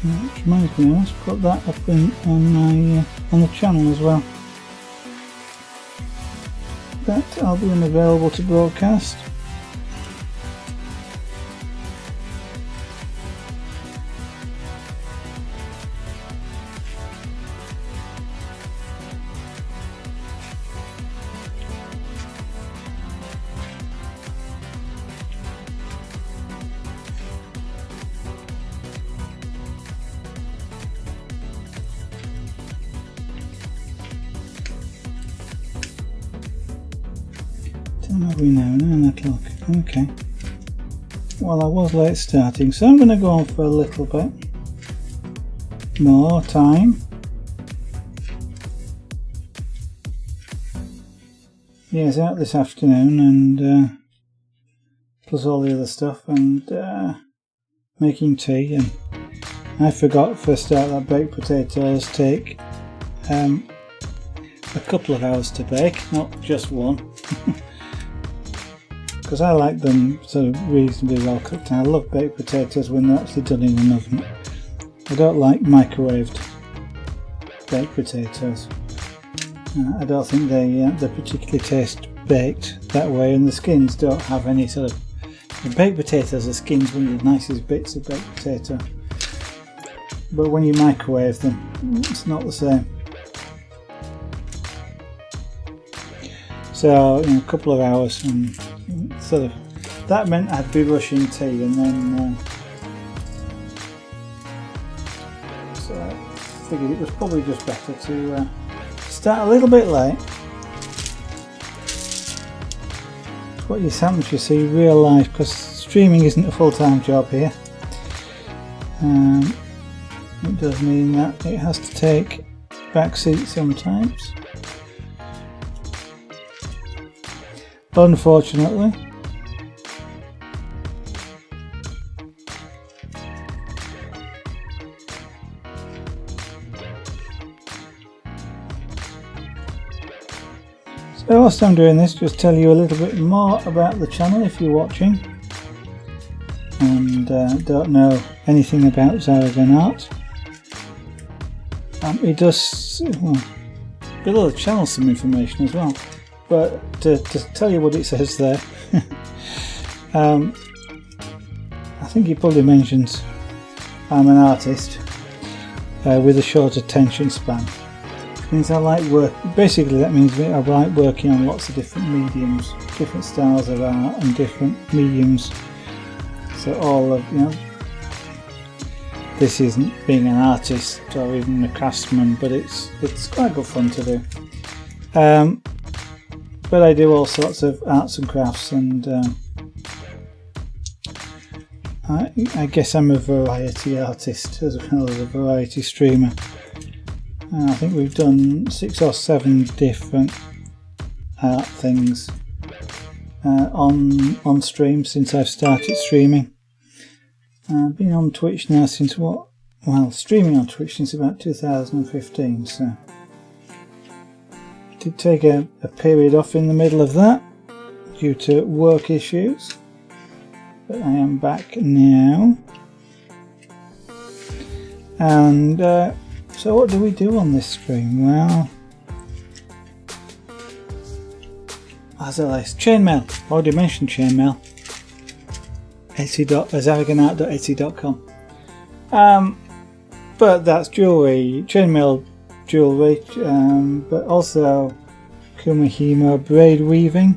Which reminds me, I must put that up on the channel as well. That I'll be unavailable to broadcast. What are we now? 9 o'clock. Okay. Well, I was late starting, so I'm going to go on for a little bit more time. Yeah, it's out this afternoon, and plus all the other stuff, and making tea. And I forgot for a start that baked potatoes take a couple of hours to bake, not just one. Because I like them sort of reasonably well cooked. I love baked potatoes when they're actually done in an oven. I don't like microwaved baked potatoes. I don't think they particularly taste baked that way, and the skins don't have any sort of... The baked potatoes, the skin's one of the nicest bits of baked potato. But when you microwave them, it's not the same. So, a couple of hours, and sort of that meant I'd be rushing tea, and then so I figured it was probably just better to start a little bit late. It's what happens, you see, real life, because streaming isn't a full-time job here. It does mean that it has to take backseat sometimes. Unfortunately. So whilst I'm doing this, just tell you a little bit more about the channel if you're watching and don't know anything about Zaragon Art. It does, well, below the channel some information as well. But to tell you what it says there, I think he probably mentions I'm an artist with a short attention span. It means I like work. Basically, that means I like working on lots of different mediums, different styles of art, and different mediums. So all of this isn't being an artist or even a craftsman, but it's quite good fun to do. But I do all sorts of arts and crafts, and I guess I'm a variety artist as well as a variety streamer. I think we've done 6 or 7 different art things on stream since I've started streaming. I've been on Twitch now since streaming on Twitch since about 2015, so did take a period off in the middle of that due to work issues, but I am back now. And so what do we do on this stream? Well, as a list, chainmail. Already mentioned chainmail. Zarriganart.etsy.com. But that's jewellery, chainmail jewellery, but also Kumihimo braid weaving,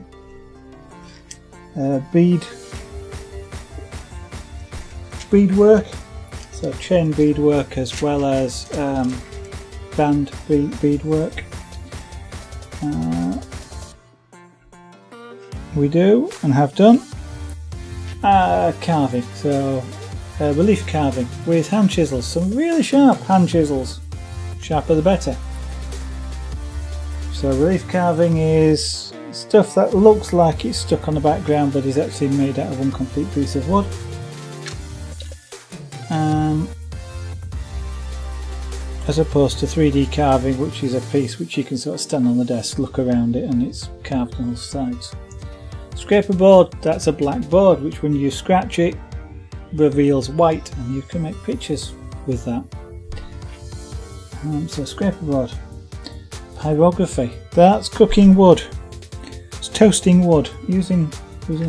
beadwork, so chain beadwork as well as band beadwork. We do and have done carving, so relief carving with hand chisels, some really sharp hand chisels, sharper the better. So relief carving is stuff that looks like it's stuck on the background but is actually made out of one complete piece of wood. As opposed to 3D carving, which is a piece which you can sort of stand on the desk, look around it, and it's carved on all sides. Scraper board, that's a black board which when you scratch it reveals white, and you can make pictures with that. So scraper board. Pyrography, that's cooking wood. It's toasting wood using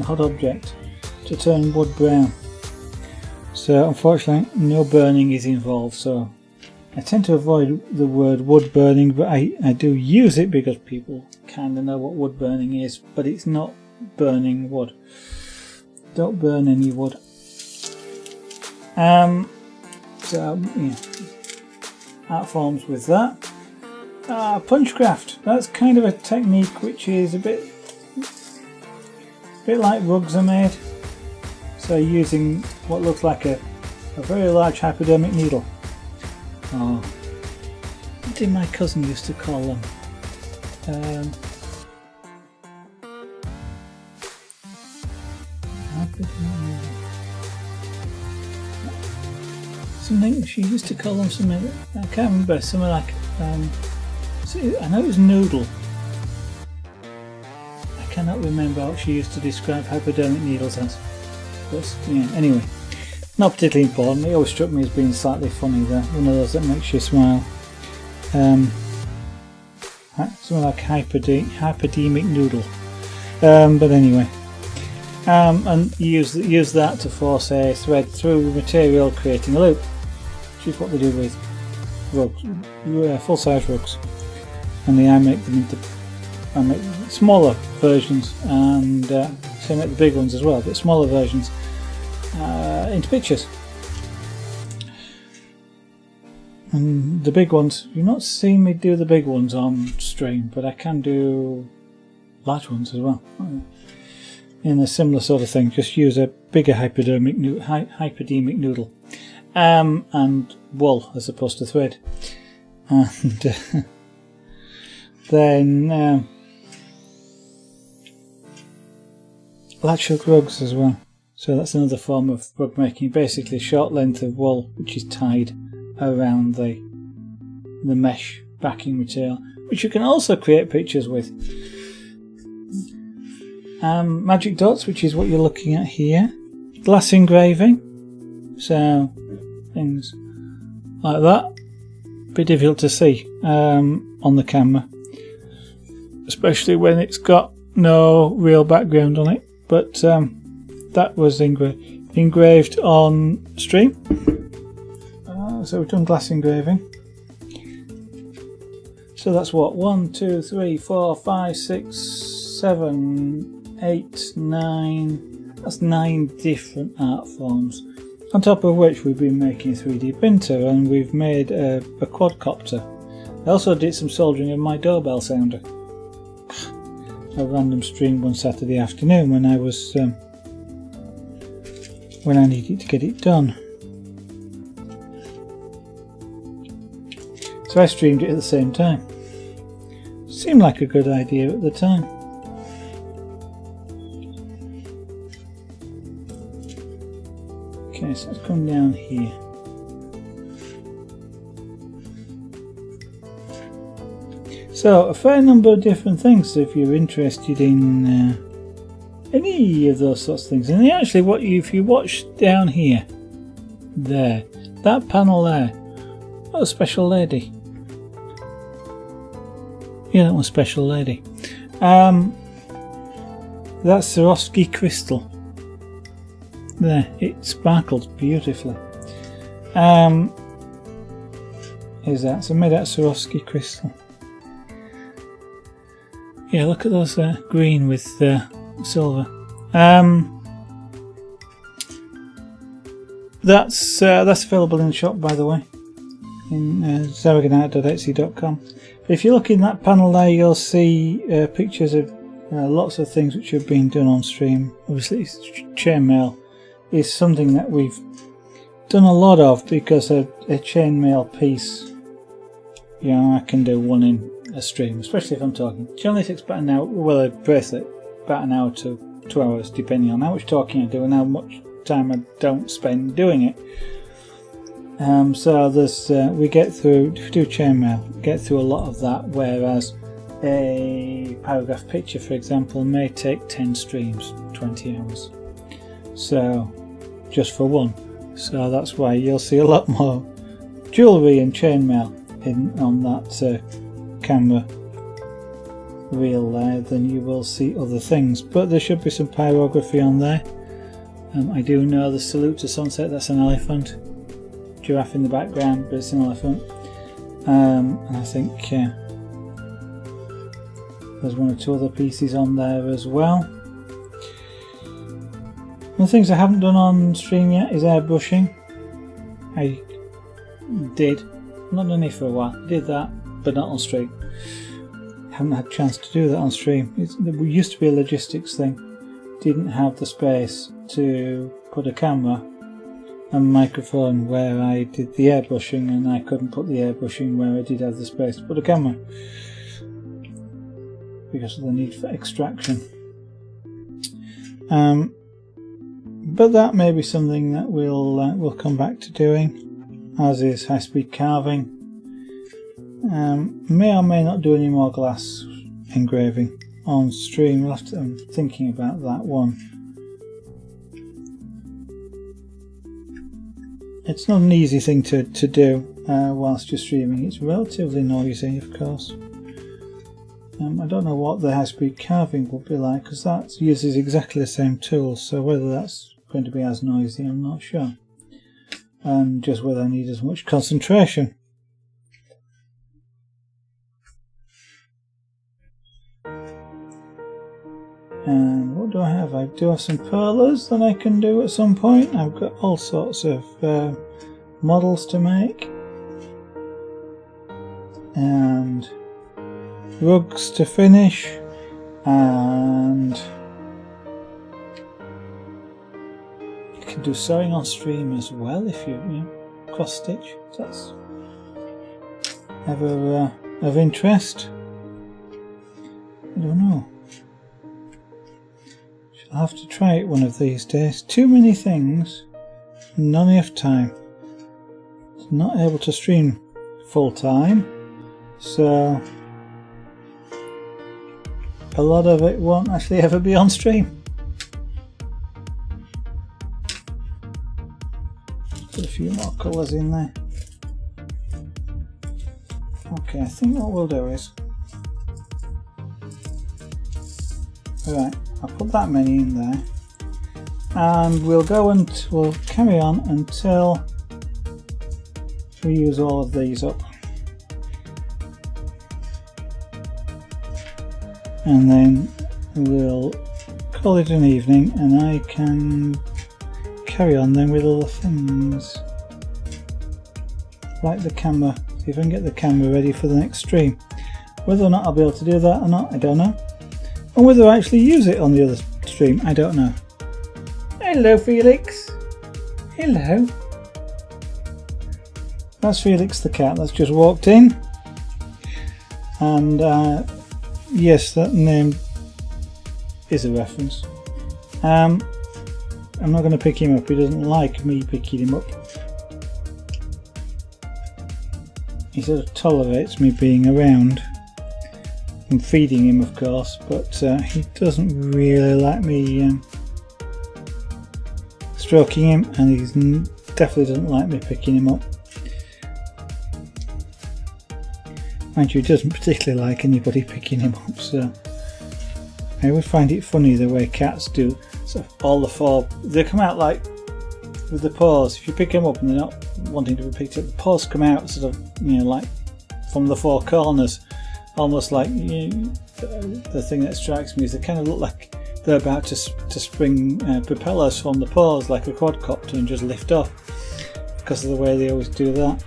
hot object to turn wood brown. So unfortunately no burning is involved, so I tend to avoid the word wood burning, but I do use it because people kind of know what wood burning is, but it's not burning wood. Don't burn any wood. So yeah, art forms with that. Punchcraft, that's kind of a technique which is a bit like rugs are made. So using what looks like a very large hypodermic needle. Oh, what did my cousin used to call them? Something she used to call them something. I can't remember. Something like I know it was noodle. I cannot remember what she used to describe hypodermic needles as. But yeah, anyway. Not particularly important. It always struck me as being slightly funny there. One of those that makes you smile. Something like hypodermic noodle. But anyway. And use that to force a thread through the material, creating a loop. Which is what they do with rugs, full-size rugs. Only I make smaller versions, and so I make the big ones as well, but smaller versions. Into pictures, and the big ones, you've not seen me do the big ones on stream, but I can do large ones as well in a similar sort of thing. Just use a bigger hypodermic noodle and wool as opposed to thread, and then latch hook rugs as well. So that's another form of rug making, basically a short length of wool which is tied around the mesh backing material, which you can also create pictures with. Magic dots, which is what you're looking at here. Glass engraving, so things like that. Bit difficult to see on the camera, especially when it's got no real background on it, but that was engraved on stream. So we've done glass engraving. So that's what, 1, 2, 3, 4, 5, 6, 7, 8, 9. That's 9 different art forms. On top of which we've been making a 3D printer, and we've made a quadcopter. I also did some soldering of my doorbell sounder. A random stream one Saturday afternoon when I was when I needed to get it done. So I streamed it at the same time. Seemed like a good idea at the time. So let's come down here. So a fair number of different things if you're interested in any of those sorts of things. And actually, if you watch down here, there, that panel there, what a special lady. Yeah, that one's special lady. That's Swarovski crystal. There, it sparkles beautifully. Is that so? Made out of Swarovski crystal. Yeah, look at those green with silver. That's available in the shop, by the way, in zaragonite.etsy.com. If you look in that panel there, you'll see pictures of lots of things which have been done on stream. Obviously, chainmail is something that we've done a lot of, because a chainmail piece, you know, I can do one in a stream, especially if I'm talking. Generally, it takes about an hour. Well, a bracelet about an hour to 2 hours, depending on how much talking I do and how much time I don't spend doing it. So there's we get through, if you do chainmail, get through a lot of that, whereas a paragraph picture, for example, may take 10 streams, 20 hours. So just for one. So that's why you'll see a lot more jewellery and chainmail on that camera reel there than you will see other things. But there should be some pyrography on there. I do know the salute to sunset, that's an elephant. Giraffe in the background, but it's an elephant. And I think there's one or two other pieces on there as well. One of the things I haven't done on stream yet is airbrushing. I did, not done it for a while, did that, but not on stream. Haven't had a chance to do that on stream. It used to be a logistics thing. Didn't have the space to put a camera and microphone where I did the airbrushing, and I couldn't put the airbrushing where I did have the space to put a camera because of the need for extraction. But that may be something that we'll come back to doing, as is high-speed carving. May or may not do any more glass engraving on stream. I'm thinking about that one. It's not an easy thing to do whilst you're streaming. It's relatively noisy, of course. I don't know what the high-speed carving will be like, because that uses exactly the same tools, so whether that's going to be as noisy, I'm not sure. And just whether I need as much concentration. And what do I have? I do have some perlers that I can do at some point. I've got all sorts of models to make. And rugs to finish. And you can do sewing on stream as well if you cross stitch. If that's ever of interest. I don't know. I'll have to try it one of these days. Too many things, not enough time. Not able to stream full time, so a lot of it won't actually ever be on stream. Put a few more colours in there. Okay, I think what we'll do is, right, I'll put that many in there, and we'll carry on until we use all of these up, and then we'll call it an evening, and I can carry on then with other things like the camera. See if I can get the camera ready for the next stream. Whether or not I'll be able to do that or not, I don't know. And whether I actually use it on the other stream, I don't know. Hello, Felix. Hello. That's Felix the cat that's just walked in. And yes, that name is a reference. I'm not going to pick him up. He doesn't like me picking him up. He sort of tolerates me being around and feeding him, of course, but he doesn't really like me stroking him, and he definitely doesn't like me picking him up. Mind you, he doesn't particularly like anybody picking him up, so I always find it funny the way cats do. So all the four, they come out like with the paws. If you pick them up and they're not wanting to be picked up, the paws come out sort of, you know, like from the four corners, almost like, you know, the thing that strikes me is they kind of look like they're about to spring propellers from the paws, like a quadcopter, and just lift off because of the way they always do that.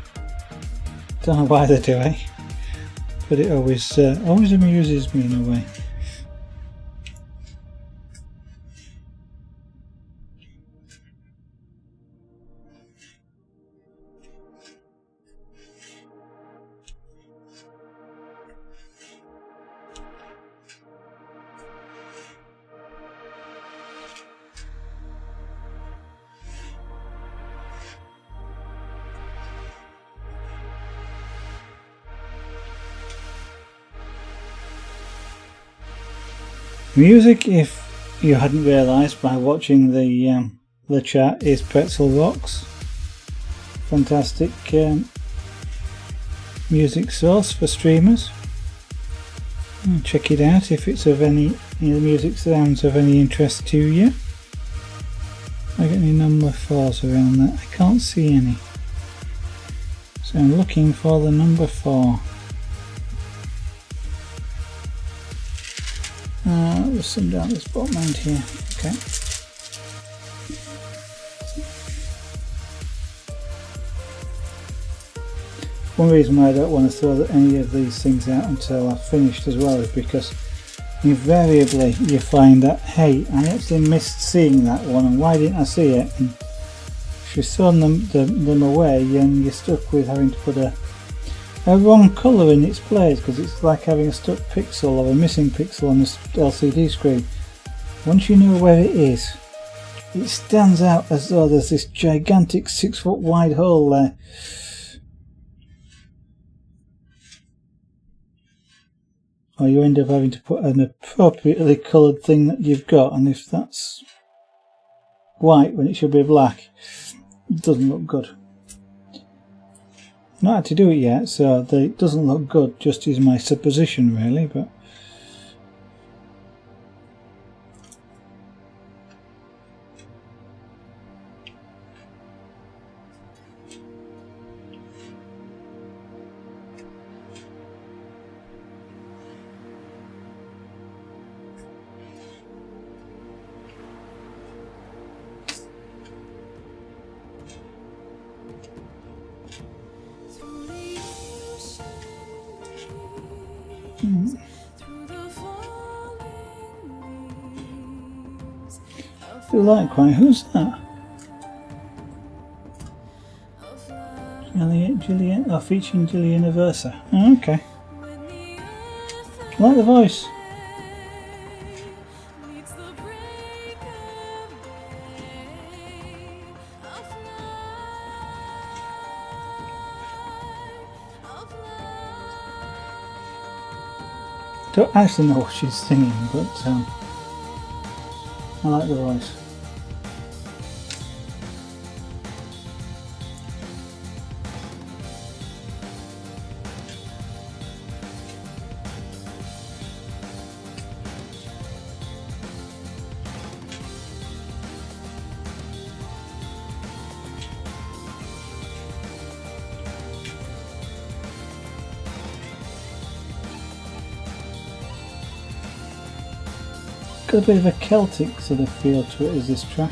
Don't know why they do it, but it always amuses me in a way. Music, if you hadn't realised by watching the chat, is Pretzel Rocks. Fantastic music source for streamers. Check it out if it's of any, the music sounds of any interest to you. I got any number 4s around that? I can't see any. So I'm looking for the number 4. There's some down this bottom end here. Okay. One reason why I don't want to throw any of these things out until I've finished as well is because invariably you find that, hey, I actually missed seeing that one, and why didn't I see it? And if you've thrown them away, and you're stuck with having to put a wrong colour in its place, because it's like having a stuck pixel or a missing pixel on the LCD screen. Once you know where it is, it stands out as though there's this gigantic 6-foot wide hole there. Or you end up having to put an appropriately coloured thing that you've got, and if that's white when it should be black, it doesn't look good. Not had to do it yet, so it doesn't look good, just is my supposition really, but I feel like quite. Who's that? Gillian, featuring Gillian Aversa. Oh, okay. I like the voice. Don't actually know what she's singing, but I like the voice. Got a bit of a Celtic sort of feel to it as this track.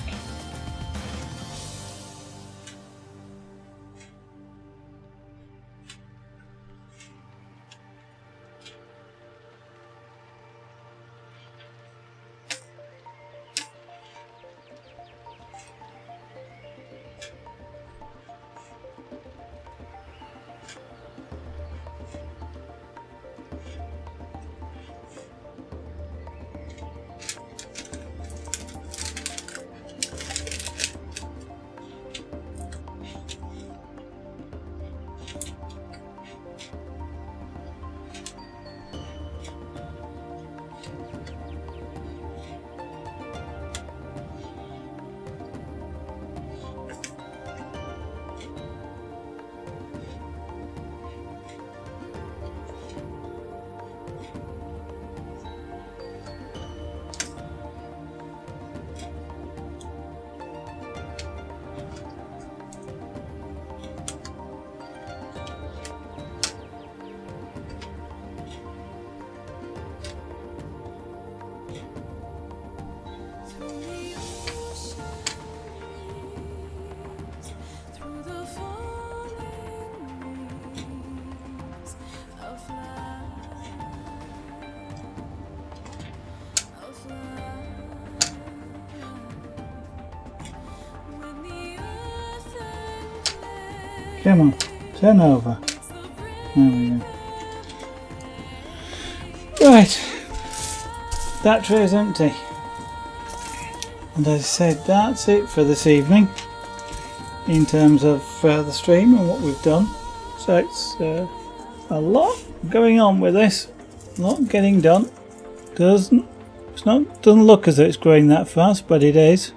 Come on, turn over. There we go. Right, that tray is empty. And as I said, that's it for this evening in terms of the stream and what we've done. So it's a lot going on with this, a lot getting done. Doesn't look as though it's growing that fast, but it is.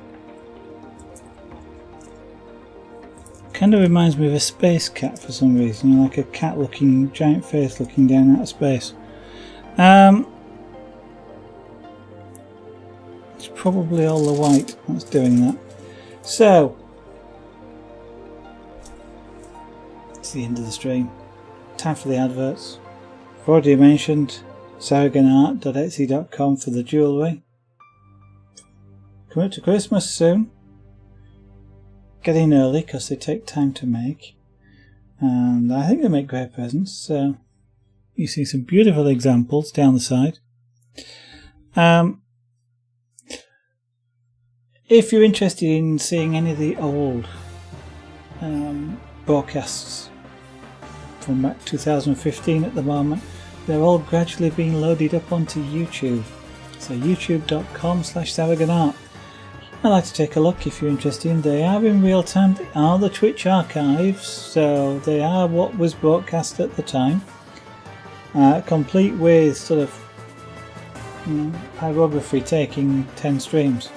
Kind of reminds me of a space cat for some reason, you know, like a cat looking, giant face looking down out of space. It's probably all the white that's doing that. So it's the end of the stream. Time for the adverts. I've already mentioned sarahganart.etsy.com for the jewellery. Coming up to Christmas soon. Get in early because they take time to make, and I think they make great presents. So you see some beautiful examples down the side. If you're interested in seeing any of the old broadcasts from back 2015 at the moment, they're all gradually being loaded up onto YouTube. So youtube.com/sarahganart. I'd like to take a look if you're interested. They are in real time. They are the Twitch archives, so they are what was broadcast at the time, complete with sort of pyrography taking 10 streams.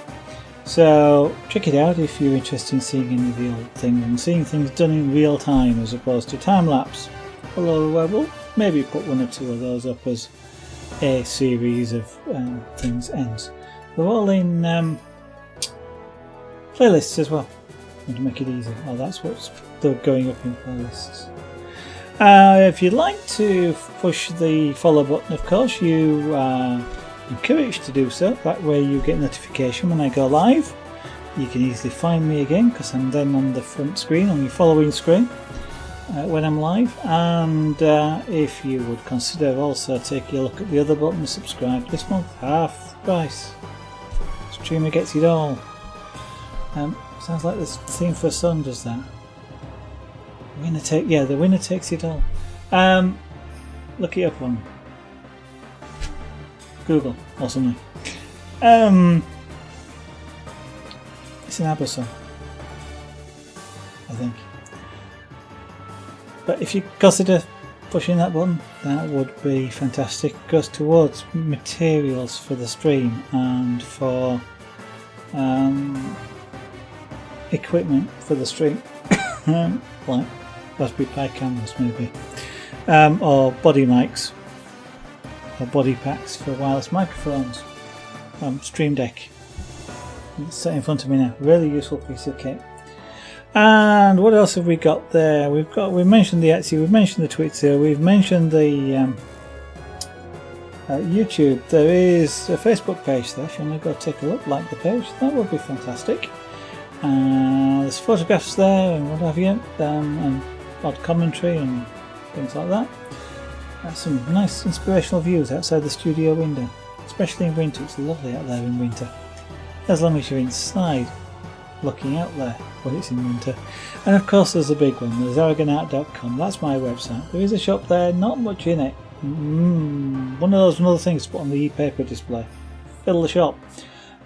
So check it out if you're interested in seeing any of the old things and seeing things done in real time as opposed to time lapse. Although we'll maybe put one or two of those up as a series of things ends. They're all in playlists as well, to make it easy. Oh, that's what's they're going up in playlists. If you'd like to push the follow button, of course, you are encouraged to do so. That way you get notification when I go live. You can easily find me again because I'm then on the front screen, on your following screen, when I'm live. And if you would consider also taking a look at the other button, subscribe this month, half price. Streamer gets it all. Sounds like the theme for a song does that. The winner takes it all. Look it up on Google or something. It's an ABBA song, I think. But if you consider pushing that button, that would be fantastic. It goes towards materials for the stream and for equipment for the stream, like Raspberry Pi cameras maybe, or body mics or body packs for wireless microphones. Stream Deck, it's set in front of me now. Really useful piece of kit. And what else have we got there? We've mentioned the Etsy, we've mentioned the Twitter, we've mentioned the YouTube. There is a Facebook page there. If you want to go take a look, like the page, that would be fantastic. There's photographs there and what have you, and odd commentary and things like that. Some nice inspirational views outside the studio window, especially in winter. It's lovely out there in winter, as long as you're inside looking out there when it's in winter. And of course there's a big one, there's sarahganart.com. That's my website. There is a shop there, not much in it. One of those other things to put on the e-paper display. Fill the shop.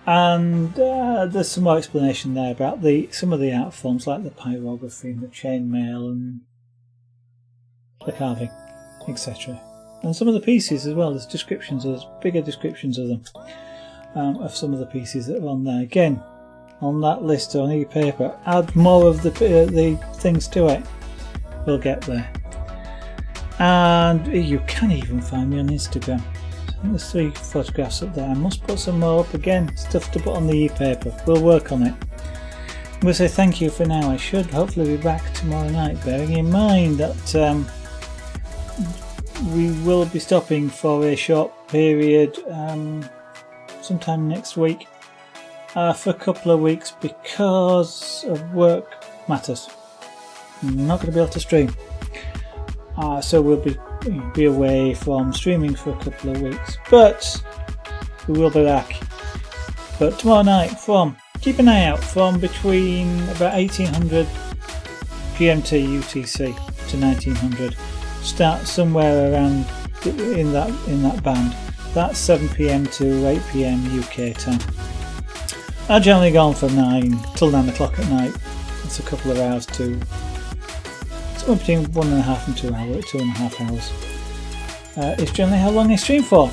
And there's some more explanation there about some of the art forms, like the pyrography and the chainmail and the carving, etc. And some of the pieces as well. There's bigger descriptions of them, of some of the pieces that are on there. Again, on that list on e-paper. Add more of the things to it. We'll get there. And you can even find me on Instagram. There's 3 photographs up there. I must put some more up again. Stuff to put on the e-paper. We'll work on it. We'll say thank you for now. I should hopefully be back tomorrow night, bearing in mind that we will be stopping for a short period sometime next week for a couple of weeks because of work matters. I'm not going to be able to stream. So we'll be away from streaming for a couple of weeks, but we will be back. But tomorrow night, keep an eye out from between about 1800 GMT UTC to 1900. Start somewhere around in that band. That's 7 PM to 8 PM UK time. I generally go on from 9 till 9 o'clock at night. It's a couple of hours to somewhere between 1.5 and 2 hours, 2.5 hours. It's generally how long I stream for.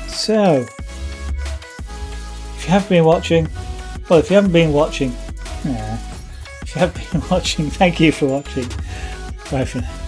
So, if you have been watching, well, if you haven't been watching, if you have been watching, thank you for watching. Bye for now.